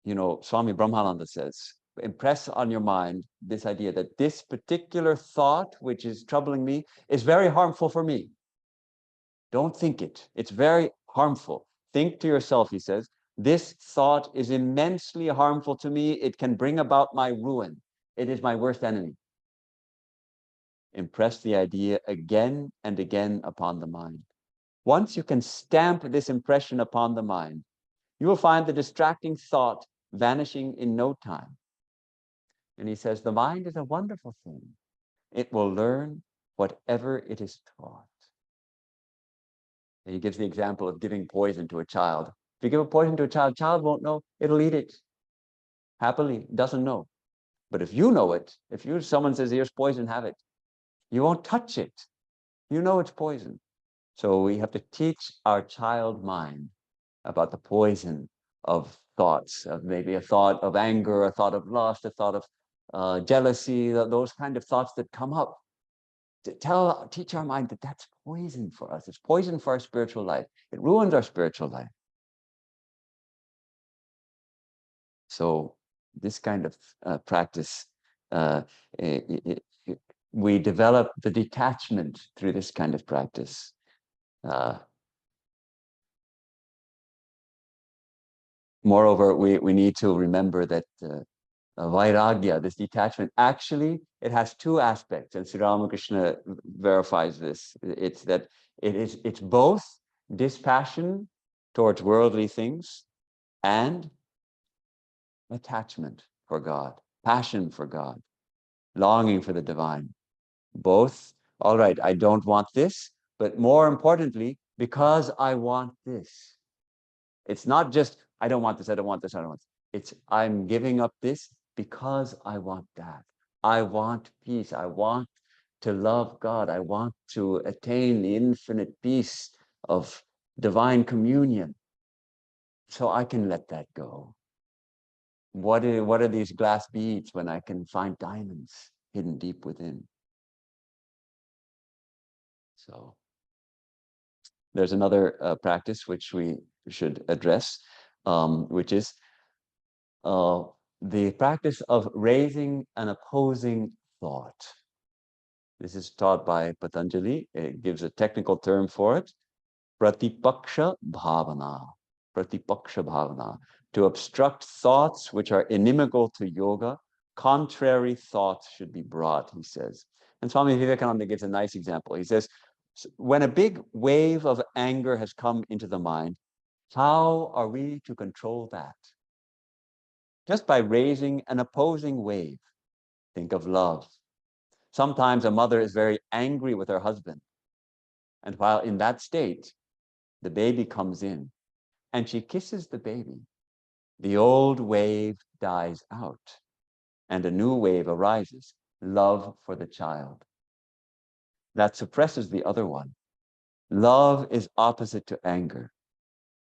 Swami Brahmananda says, impress on your mind this idea that this particular thought, which is troubling me, is very harmful for me. Don't think it. It's very harmful. Think to yourself, he says, this thought is immensely harmful to me. It can bring about my ruin. It is my worst enemy. Impress the idea again and again upon the mind. Once you can stamp this impression upon the mind, you will find the distracting thought vanishing in no time. And he says, the mind is a wonderful thing. It will learn whatever it is taught. And he gives the example of giving poison to a child. If you give a poison to a child won't know. It'll eat it happily, doesn't know. But if you know it, someone says, here's poison, have it. You won't touch it. You know it's poison. So we have to teach our child mind about the poison of thoughts, of maybe a thought of anger, a thought of lust, a thought of jealousy, those kind of thoughts that come up. To teach our mind that that's poison for us. It's poison for our spiritual life. It ruins our spiritual life. So this kind of practice, we develop the detachment through this kind of practice. Moreover, we need to remember that vairagya, this detachment, actually, it has two aspects, and Sri Ramakrishna verifies this. It's both dispassion towards worldly things and attachment for God, passion for God, longing for the divine. Both, all right, I don't want this, but more importantly, because I want this. It's not just, I don't want this, I don't want this, I don't want this. It's, I'm giving up this because I want that. I want peace. I want to love God. I want to attain the infinite peace of divine communion. So I can let that go. What are these glass beads when I can find diamonds hidden deep within? So there's another practice which we should address, which is the practice of raising an opposing thought. This is taught by Patanjali. It gives a technical term for it. Pratipaksha bhavana. Pratipaksha bhavana. To obstruct thoughts which are inimical to yoga, contrary thoughts should be brought, he says. And Swami Vivekananda gives a nice example. He says, when a big wave of anger has come into the mind, how are we to control that? Just by raising an opposing wave. Think of love. Sometimes a mother is very angry with her husband. And while in that state, the baby comes in and she kisses the baby. The old wave dies out and a new wave arises, love for the child. That suppresses the other one. Love is opposite to anger.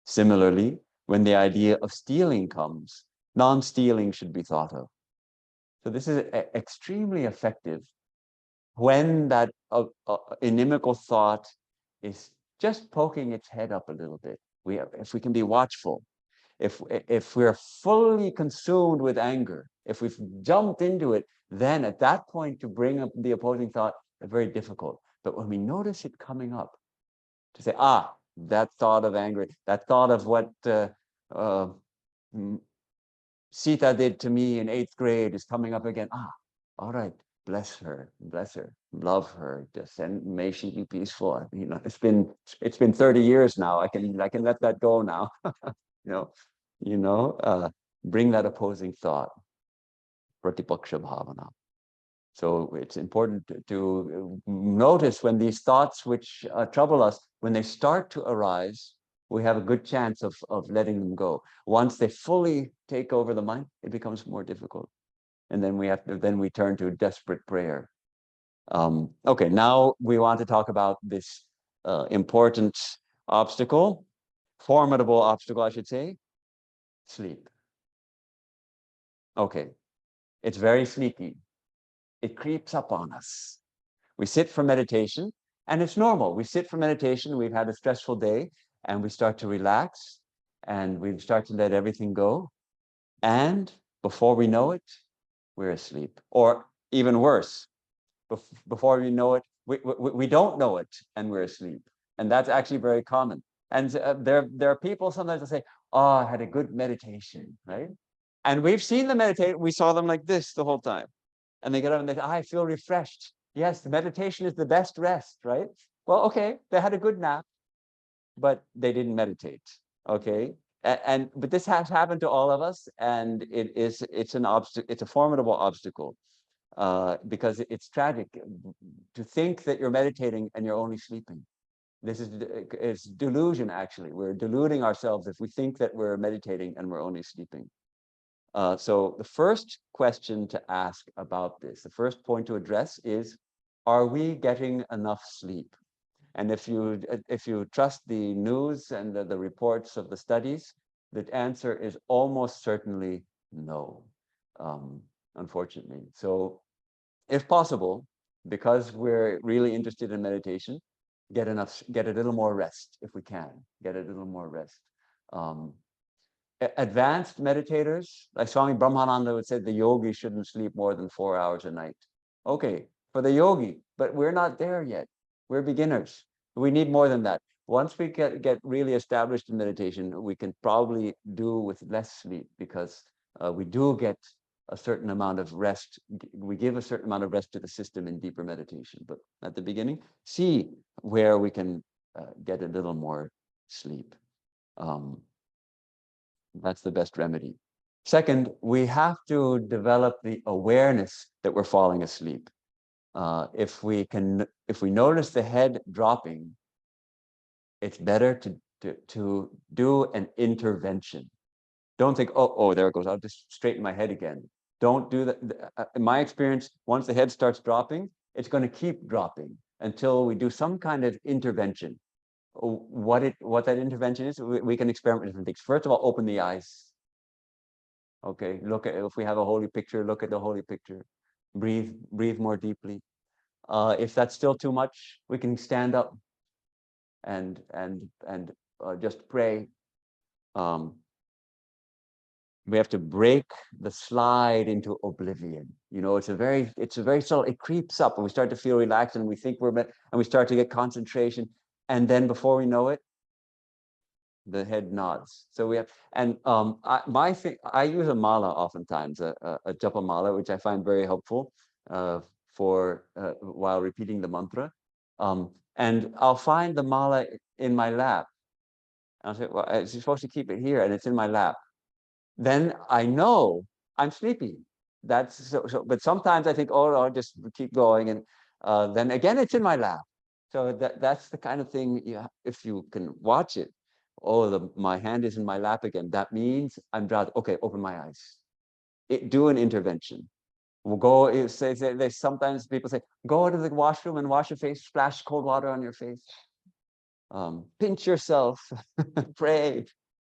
Similarly, when the idea of stealing comes, non-stealing should be thought of. So this is extremely effective when that inimical thought is just poking its head up a little bit. If we can be watchful, if we're fully consumed with anger, if we've jumped into it, then at that point to bring up the opposing thought is very difficult. But when we notice it coming up, to say, that thought of anger, that thought of what Sita did to me in 8th grade is coming up again. All right, bless her, love her, just, and may she be peaceful. It's been 30 years now. I can let that go now. Bring that opposing thought, pratipaksha bhavana. So it's important to notice when these thoughts which trouble us, when they start to arise, we have a good chance of letting them go. Once they fully take over the mind, it becomes more difficult. And then we turn to desperate prayer. Okay, now we want to talk about this important obstacle, formidable obstacle, I should say, sleep. Okay, it's very sneaky. It creeps up on us. We sit for meditation, and it's normal. We sit for meditation, we've had a stressful day, and we start to relax, and we start to let everything go. And before we know it, we're asleep. Or even worse, before we know it, we don't know it and we're asleep. And that's actually very common. And there are people sometimes that say, oh, I had a good meditation, right? And we've seen them meditate. We saw them like this the whole time. And they get up and they say, I feel refreshed. Yes, the meditation is the best rest, right? Well, okay, they had a good nap, but they didn't meditate. Okay. But this has happened to all of us, and it's an obstacle, it's a formidable obstacle, because it's tragic to think that you're meditating and you're only sleeping. This is it's delusion, actually. We're deluding ourselves if we think that we're meditating and we're only sleeping. So the first question to ask about this, the first point to address is, are we getting enough sleep? And if you trust the news and the reports of the studies, the answer is almost certainly no, unfortunately. So if possible, because we're really interested in meditation, get a little more rest if we can, get a little more rest. Advanced meditators, like Swami Brahmananda would say, the yogi shouldn't sleep more than 4 hours a night. Okay, for the yogi, but we're not there yet. We're beginners. We need more than that. Once we get really established in meditation, we can probably do with less sleep, because we do get a certain amount of rest. We give a certain amount of rest to the system in deeper meditation. But at the beginning, see where we can get a little more sleep. That's the best remedy. Second, we have to develop the awareness that we're falling asleep. If we notice the head dropping, it's better to do an intervention. Don't think, oh, there it goes, I'll just straighten my head again. Don't do that. In my experience, once the head starts dropping, it's going to keep dropping until we do some kind of intervention. What that intervention is, we can experiment with different things. First of all, open the eyes. Okay, look at, if we have a holy picture, look at the holy picture. Breathe more deeply. If that's still too much, we can stand up and just pray. We have to break the slide into oblivion. You know, it's a very subtle, it creeps up and we start to feel relaxed and we think and we start to get concentration. And then before we know it, the head nods. So we have, and I use a mala oftentimes, a japa mala, which I find very helpful for while repeating the mantra. And I'll find the mala in my lap. I'll say, well, you're supposed to keep it here, and it's in my lap. Then I know I'm sleepy. That's so. But sometimes I think, oh, I'll just keep going, and then again, it's in my lap. So that's the kind of thing. If you can watch it, oh, my hand is in my lap again. That means I'm drowsy. Okay, open my eyes. Do an intervention. We'll go. They sometimes people say, go to the washroom and wash your face. Splash cold water on your face. Pinch yourself. Pray.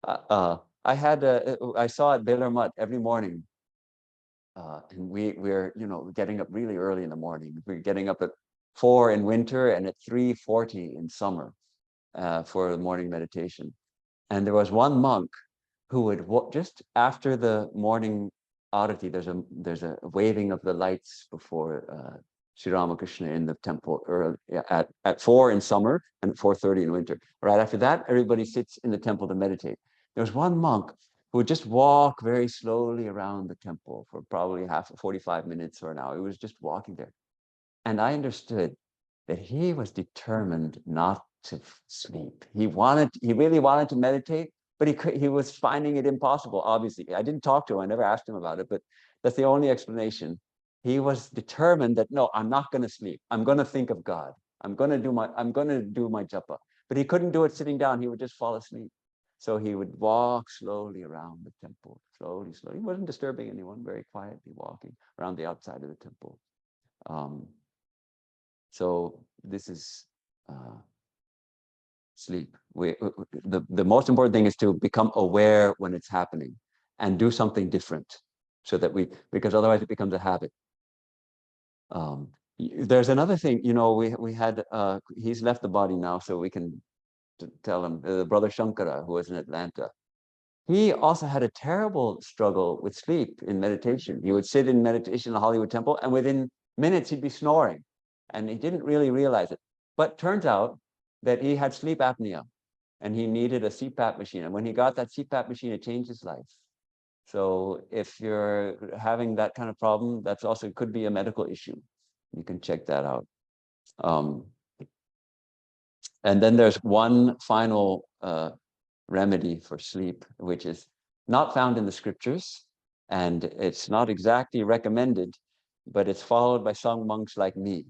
I saw at Baylor Mutt every morning. And we're getting up really early in the morning. We're getting up at 4 in winter and at 3:40 in summer for the morning meditation. And there was one monk who would just after the morning arati, there's a waving of the lights before Sri Ramakrishna in the temple early, at 4 in summer and at 4:30 in winter. Right after that, everybody sits in the temple to meditate. There was one monk who would just walk very slowly around the temple for probably 45 minutes or an hour. He was just walking there. And I understood that he was determined not to sleep. He really wanted to meditate, but he was finding it impossible, obviously. I didn't talk to him, I never asked him about it, but that's the only explanation. He was determined that, no, I'm not going to sleep. I'm going to think of God. I'm going to do my japa. But he couldn't do it sitting down. He would just fall asleep. So he would walk slowly around the temple, slowly. He wasn't disturbing anyone, very quietly walking around the outside of the temple. So this is sleep. The most important thing is to become aware when it's happening and do something different, so that because otherwise it becomes a habit. There's another thing, we had, he's left the body now, so we can tell him, Brother Shankara, who was in Atlanta. he also had a terrible struggle with sleep in meditation. He would sit in meditation in the Hollywood Temple, and within minutes he'd be snoring, and he didn't really realize it. But turns out that he had sleep apnea, and he needed a CPAP machine. And when he got that CPAP machine, it changed his life. So if you're having that kind of problem, that's also could be a medical issue. You can check that out. And then there's one final remedy for sleep, which is not found in the scriptures, and it's not exactly recommended, but it's followed by some monks like me.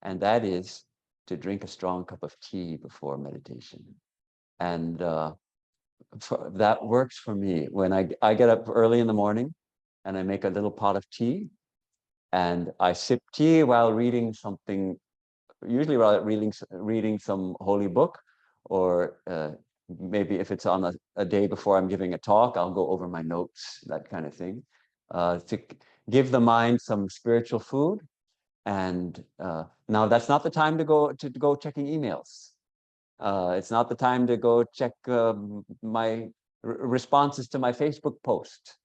And that is to drink a strong cup of tea before meditation. And that works for me. When I get up early in the morning and I make a little pot of tea, and I sip tea while reading something, usually while reading some holy book, or maybe if it's on a day before I'm giving a talk, I'll go over my notes, that kind of thing, to give the mind some spiritual food. And now that's not the time to go checking emails. It's not the time to go check my responses to my Facebook post.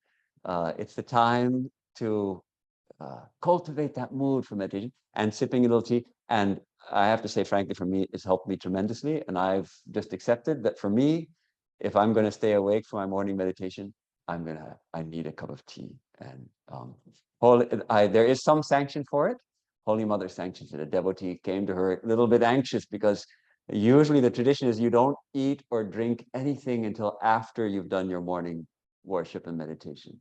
It's the time to cultivate that mood for meditation, and sipping a little tea. And I have to say, frankly, for me, it's helped me tremendously. And I've just accepted that for me, if I'm going to stay awake for my morning meditation, I need a cup of tea. And there is some sanction for it. Holy Mother sanctions it. A devotee came to her a little bit anxious because usually the tradition is you don't eat or drink anything until after you've done your morning worship and meditation.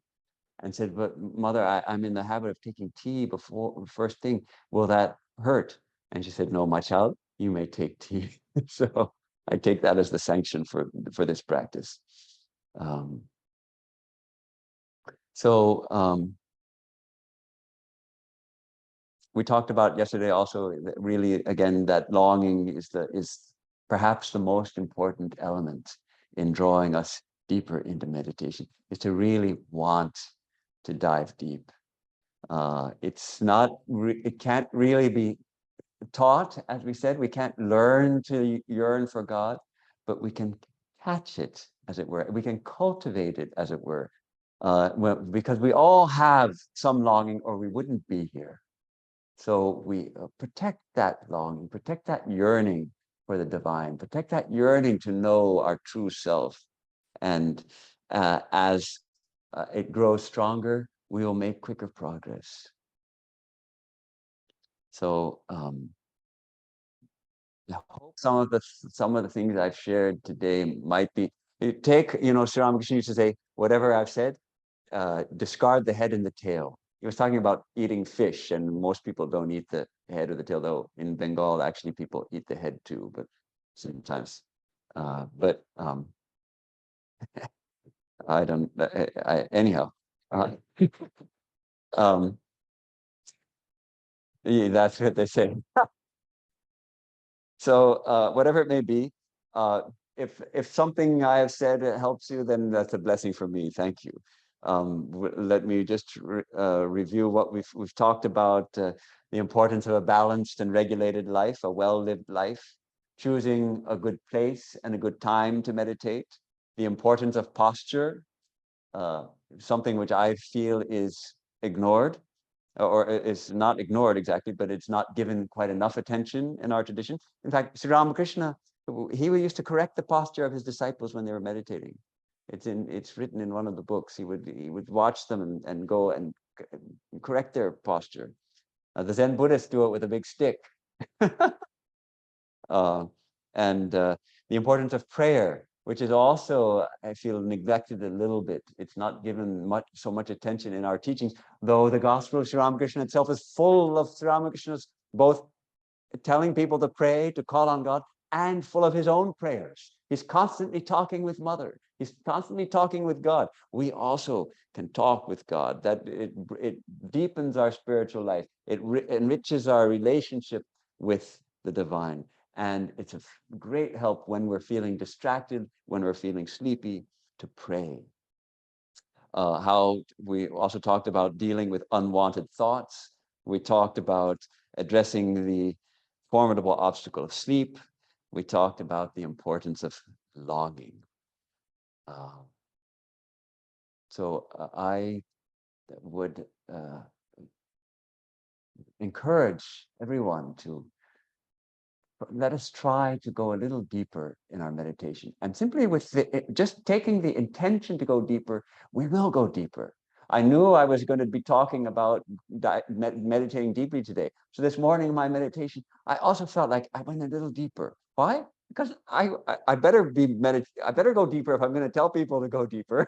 And said, but mother, I'm in the habit of taking tea before first thing. Will that hurt? And she said, no, my child, you may take tea. So I take that as the sanction for this practice. We talked about yesterday also that really, again, that longing is perhaps the most important element in drawing us deeper into meditation, is to really want to dive deep. It can't really be taught, as we said. We can't learn to yearn for God, but we can catch it, as it were. We can cultivate it, as it were, because we all have some longing, or we wouldn't be here. So we protect that longing, protect that yearning for the divine, protect that yearning to know our true self. And as it grows stronger, we will make quicker progress. So I hope some of the things I've shared today might be, take, Sri Ramakrishna used to say, whatever I've said, discard the head and the tail. He was talking about eating fish, and most people don't eat the head or the tail, though in Bengal, actually, people eat the head too, but sometimes. I don't, anyhow. Yeah, that's what they say. So whatever it may be, if something I have said helps you, then that's a blessing for me. Thank you. Let me just review what we've talked about: the importance of a balanced and regulated life, a well-lived life, choosing a good place and a good time to meditate, the importance of posture, something which I feel is ignored, or is not ignored exactly, but it's not given quite enough attention in our tradition. In fact, Sri Ramakrishna, he used to correct the posture of his disciples when they were meditating. It's written in one of the books. He would watch them and go and correct their posture. The Zen Buddhists do it with a big stick. And the importance of prayer, which is also, I feel, neglected a little bit. It's not given so much attention in our teachings, though the Gospel of Sri Ramakrishna itself is full of Sri Ramakrishna's both telling people to pray, to call on God, and full of his own prayers. He's constantly talking with Mother. He's constantly talking with God. We also can talk with God. That it deepens our spiritual life. It enriches our relationship with the divine. And it's a great help when we're feeling distracted, when we're feeling sleepy, to pray. How we also talked about dealing with unwanted thoughts. We talked about addressing the formidable obstacle of sleep. We talked about the importance of longing. So I would encourage everyone to let us try to go a little deeper in our meditation. And simply with just taking the intention to go deeper, we will go deeper. I knew I was going to be talking about meditating deeply today. So this morning in my meditation, I also felt like I went a little deeper. Why? Because I better I better go deeper if I'm going to tell people to go deeper.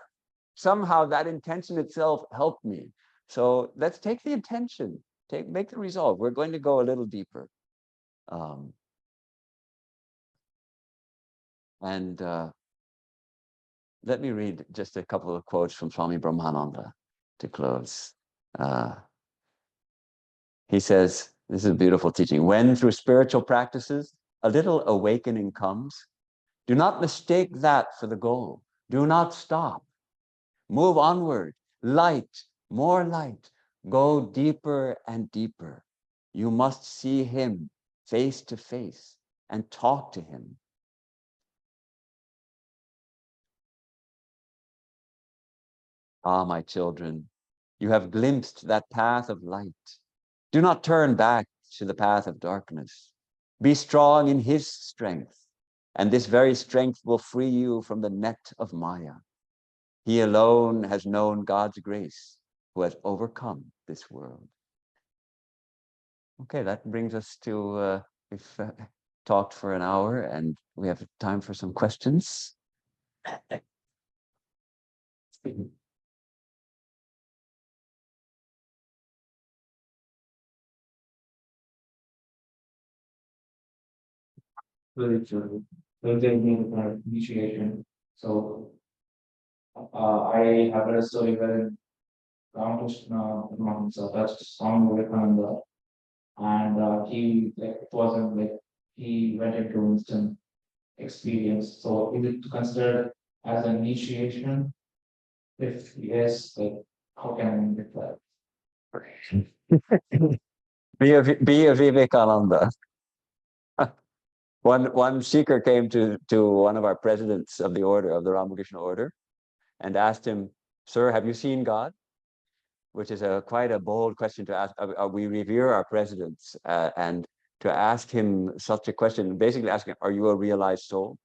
Somehow that intention itself helped me. So let's take the intention, make the resolve. We're going to go a little deeper. And let me read just a couple of quotes from Swami Brahmananda to close. He says, this is a beautiful teaching. When through spiritual practices, a little awakening comes, do not mistake that for the goal. Do not stop. Move onward. Light, more light. Go deeper and deeper. You must see him face to face and talk to him. Ah, my children, you have glimpsed that path of light. Do not turn back to the path of darkness. Be strong in his strength, and this very strength will free you from the net of Maya. He alone has known God's grace, who has overcome this world. Okay, that brings us to, we've talked for an hour and we have time for some questions. Really true. So they need kind of initiation. So I have read a story where Ramakrishna himself, that's Swami Vivekananda, and he like it wasn't like he went into instant experience. So is it considered as an initiation? If yes, like how can I get that? Be a Vivekananda. One seeker came to one of our presidents of the order, of the Ramakrishna order, and asked him, "Sir, have you seen God?" Which is quite a bold question to ask. We revere our presidents, and to ask him such a question, basically asking, "Are you a realized soul?"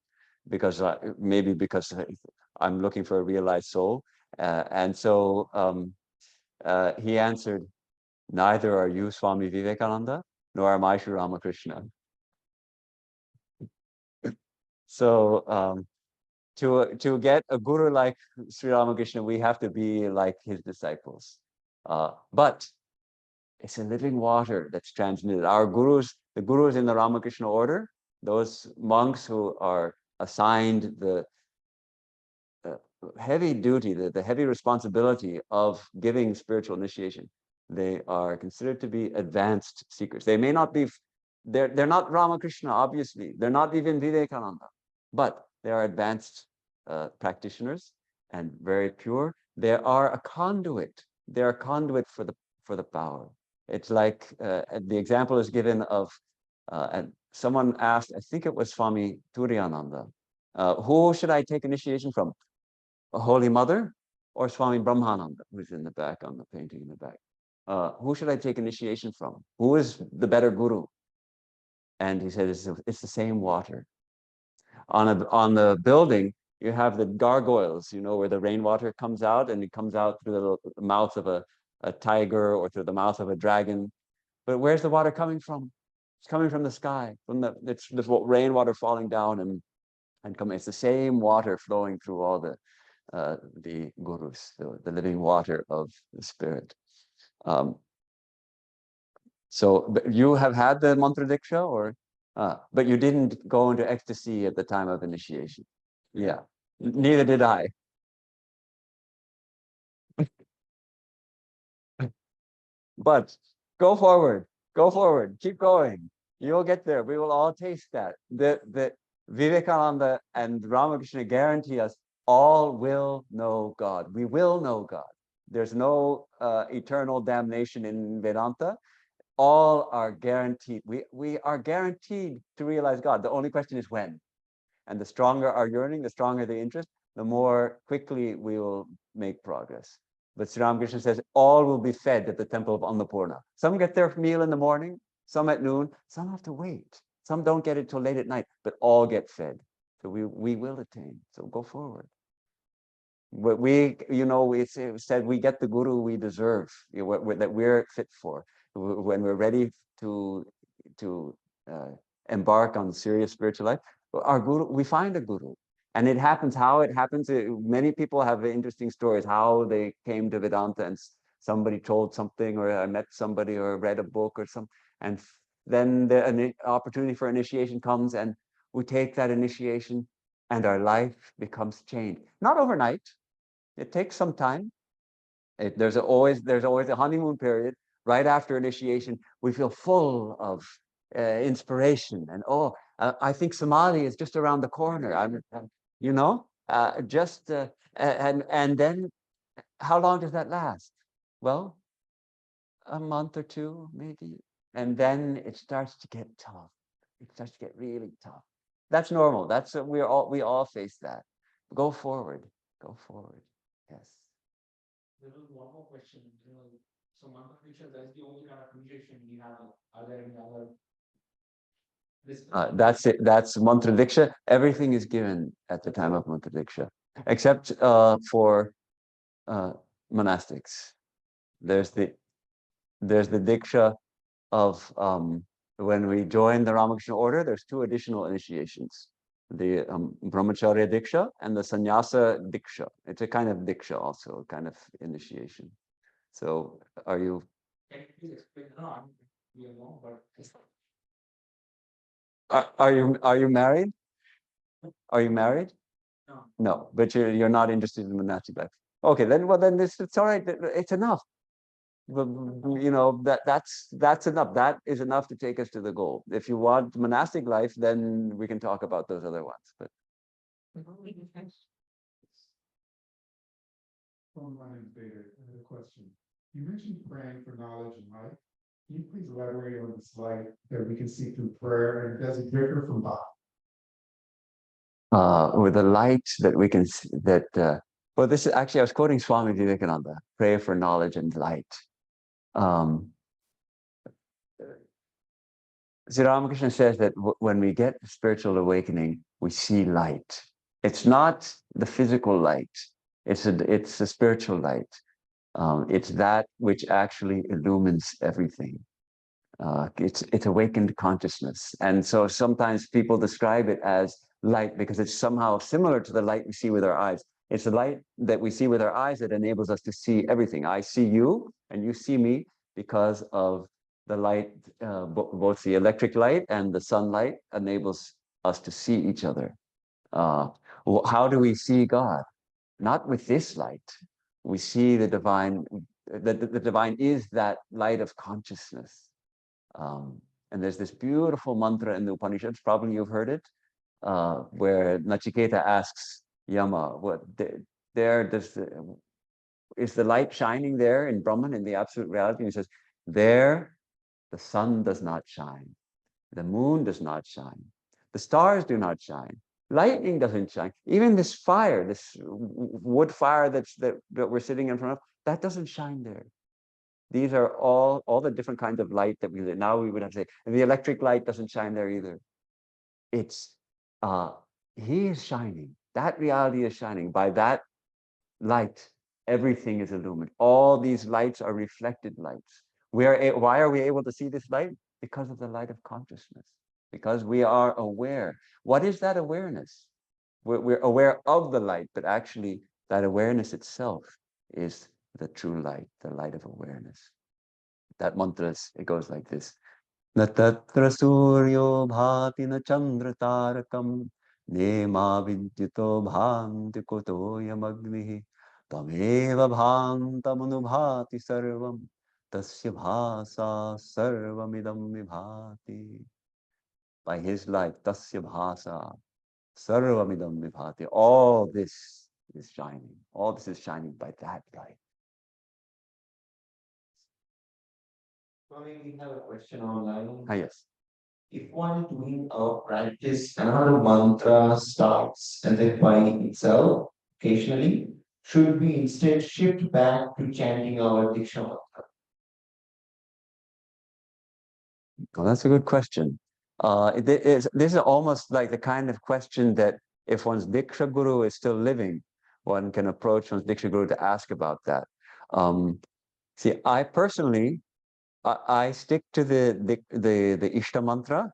Because maybe because I'm looking for a realized soul, and so he answered, "Neither are you, Swami Vivekananda, nor am I Sri Ramakrishna." So to get a guru like Sri Ramakrishna, we have to be like his disciples. But it's a living water that's transmitted. Our gurus, the gurus in the Ramakrishna order, those monks who are assigned the heavy duty, the heavy responsibility of giving spiritual initiation, they are considered to be advanced seekers. They may not be, they're not Ramakrishna, obviously. They're not even Vivekananda, but they are advanced practitioners and very pure. They are a conduit. They're a conduit for the power. It's like the example is given of, and someone asked, I think it was Swami Turiyananda, who should I take initiation from? A Holy Mother or Swami Brahmananda, who's in the back on the painting in the back? Who should I take initiation from? Who is the better guru? And he said, it's the same water. On the building, you have the gargoyles, where the rainwater comes out and it comes out through the mouth of a tiger or through the mouth of a dragon. But where's the water coming from? It's coming from the sky, it's rainwater falling down and coming. It's the same water flowing through all the gurus, the living water of the spirit. So you have had the mantra diksha, or but you didn't go into ecstasy at the time of initiation. Yeah, neither did I. But go forward, keep going. You'll get there. We will all taste that. The Vivekananda and Ramakrishna guarantee us all will know God. We will know God. There's no eternal damnation in Vedanta. All are guaranteed. We are guaranteed to realize God. The only question is when. And the stronger our yearning, the stronger the interest, the more quickly we will make progress. But Sri Ramakrishna says all will be fed at the temple of Annapurna. Some get their meal in the morning, some at noon, some have to wait. Some don't get it till late at night, but all get fed. So we will attain. So go forward. But it's said we get the guru we deserve, that we're fit for. When we're ready to embark on serious spiritual life, our guru, we find a guru. And it happens how it happens. Many people have interesting stories how they came to Vedanta and somebody told something, or I met somebody, or read a book or something. And then an opportunity for initiation comes, and we take that initiation, and our life becomes changed. Not overnight. It takes some time. There's always a honeymoon period. Right after initiation, we feel full of inspiration, and I think samadhi is just around the corner. And then how long does that last? Well, a month or two, maybe. And then it starts to get tough. It starts to get really tough. That's normal. That's we all face that. Go forward. Go forward. Yes. There was one more question. So mantra diksha, that's the only kind of initiation we have. Are there any other? That's it. That's mantra diksha. Everything is given at the time of mantra diksha, except for monastics. There's the diksha of when we join the Ramakrishna order. There's two additional initiations: the brahmacharya diksha and the sannyasa diksha. It's a kind of diksha, also a kind of initiation. So, are you? Can you please explain? No, we are wrong, but Are you married? Are you married? no. No, but you're not interested in monastic life. Okay, then it's all right. It's enough. That's enough. That is enough to take us to the goal. If you want monastic life, then we can talk about those other ones. But My name's Vader. I have a question. You mentioned praying for knowledge and light. Can you please elaborate on this light that we can see through prayer, and does it differ from Bach? with the light that we can see, well, this is actually, I was quoting Swami Vivekananda, pray for knowledge and light. Sri Ramakrishna says that when we get spiritual awakening, we see light. It's not the physical light. It's a spiritual light. It's that which actually illumines everything. It's awakened consciousness. And so sometimes people describe it as light because it's somehow similar to the light we see with our eyes. It's the light that we see with our eyes that enables us to see everything. I see you and you see me because of the light, both the electric light and the sunlight enables us to see each other. How do we see God? Not with this light. We see the divine. The divine is that light of consciousnness. And there's this beautiful mantra in the Upanishads, probably you've heard it, where Nachiketa asks Yama, is the light shining there in Brahman, in the absolute reality? And he says, there the sun does not shine, the moon does not shine, the stars do not shine, lightning doesn't shine, even this fire, this wood fire that we're sitting in front of, that doesn't shine there. These are all the different kinds of light that now we would have to say, and the electric light doesn't shine there either. It's he is shining. That reality is shining. By that light, everything is illumined. All these lights are reflected lights. Why are we able to see this light? Because of the light of consciousness. Because we are aware. What is that awareness? We're aware of the light, but actually that awareness itself is the true light, the light of awareness. That mantra, it goes like this. Na tatra suryo bhati na chandra tarakam nema vidyuto bhanti kuto yamagnihi tameva bhantam anubhati sarvam tasya bhasa sarvamidam vibhati. By his light, tasya bhasa sarvamidam vibhati. All this is shining. All this is shining by that light. Swami, we have a question online. Yes. If one doing a practice, another mantra starts and then by itself, occasionally, should we instead shift back to chanting our Diksha mantra? Well, that's a good question. This is almost like the kind of question that if one's Diksha Guru is still living, one can approach one's Diksha Guru to ask about that. See, I personally, I stick to the Ishta mantra,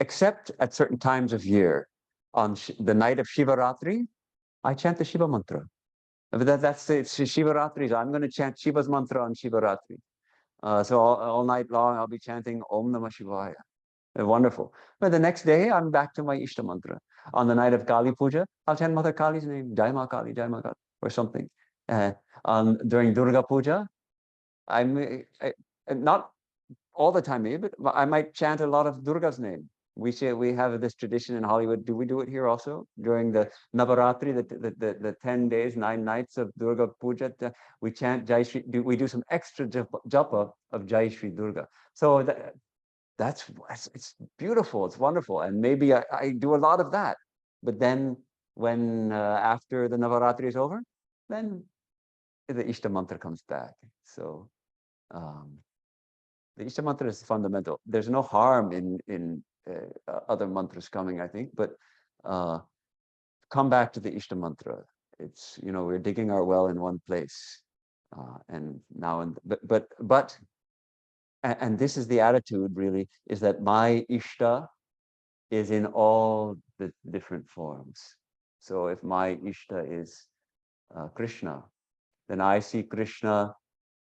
except at certain times of year. On the night of Shivaratri, I chant the Shiva mantra. But that's it's Shivaratri. So I'm going to chant Shiva's mantra on Shivaratri. So all night long, I'll be chanting Om Namah Shivaya. Wonderful. But the next day, I'm back to my Ishta mantra. On the night of Kali Puja, I'll chant Mother Kali's name, Jai Ma Kali, or something. During Durga Puja, not all the time, maybe, but I might chant a lot of Durga's name. We have this tradition in Hollywood. Do we do it here also during the Navaratri, the 10 days, 9 nights of Durga Puja? We chant Jai Shri. We do some extra japa of Jai Shri Durga. So it's beautiful. It's wonderful, and maybe I do a lot of that. But then when after the Navaratri is over, then the Ishta mantra comes back. So. The Ishta mantra is fundamental. There's no harm in other mantras coming, I think, but come back to the Ishta mantra. It's, we're digging our well in one place, and now and and this is the attitude really, is that my Ishta is in all the different forms. So if my Ishta is Krishna, then I see Krishna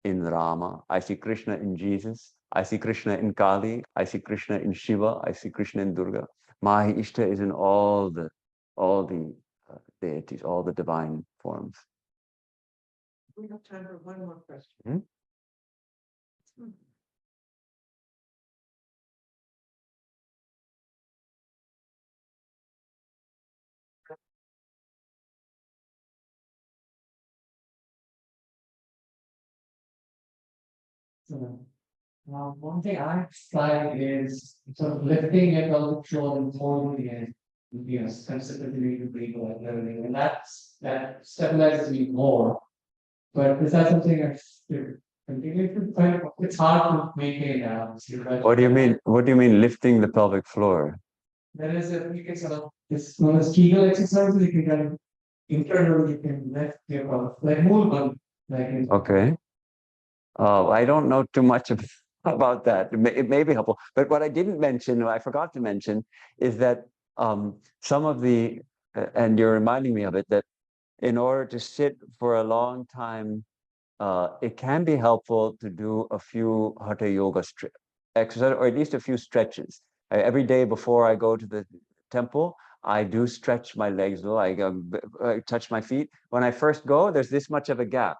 in Rama, I see Krishna in Jesus, I see Krishna in Kali, I see Krishna in Shiva, I see Krishna in Durga. My Ishta is in all the deities, all the divine forms. We have time for one more question. So, one thing I try is sort of lifting your pelvic floor and holding it, sensitively to breathe like everything, and that stabilizes me more. But is that something I should continue to try? It's hard to maintain now. What do you mean? What do you mean lifting the pelvic floor? There is a you can sort of this one of Kegel exercises you can kind of internally you can lift your pelvic like movement like Okay. I don't know too much about that. It may be helpful. But what I didn't mention, or I forgot to mention, is that some of the, and you're reminding me of it, that in order to sit for a long time, it can be helpful to do a few Hatha Yoga exercise, or at least a few stretches. Every day before I go to the temple, I do stretch my legs a little. I touch my feet. When I first go, there's this much of a gap.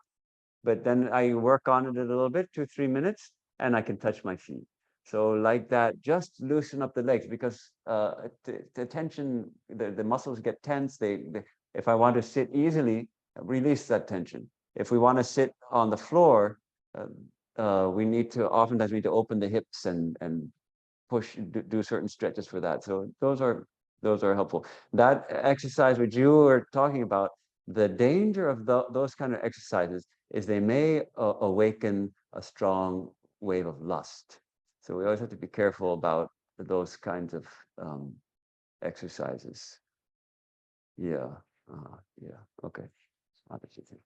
But then I work on it a little bit, 2-3 minutes, and I can touch my feet. So like that, just loosen up the legs, because the tension, the muscles get tense. If I want to sit easily, release that tension. If we want to sit on the floor, oftentimes we need to open the hips and push, do certain stretches for that. So those are helpful. That exercise which you were talking about, the danger of those kind of exercises is they may awaken a strong wave of lust. So we always have to be careful about those kinds of exercises. Yeah. Yeah. Okay. How did you think?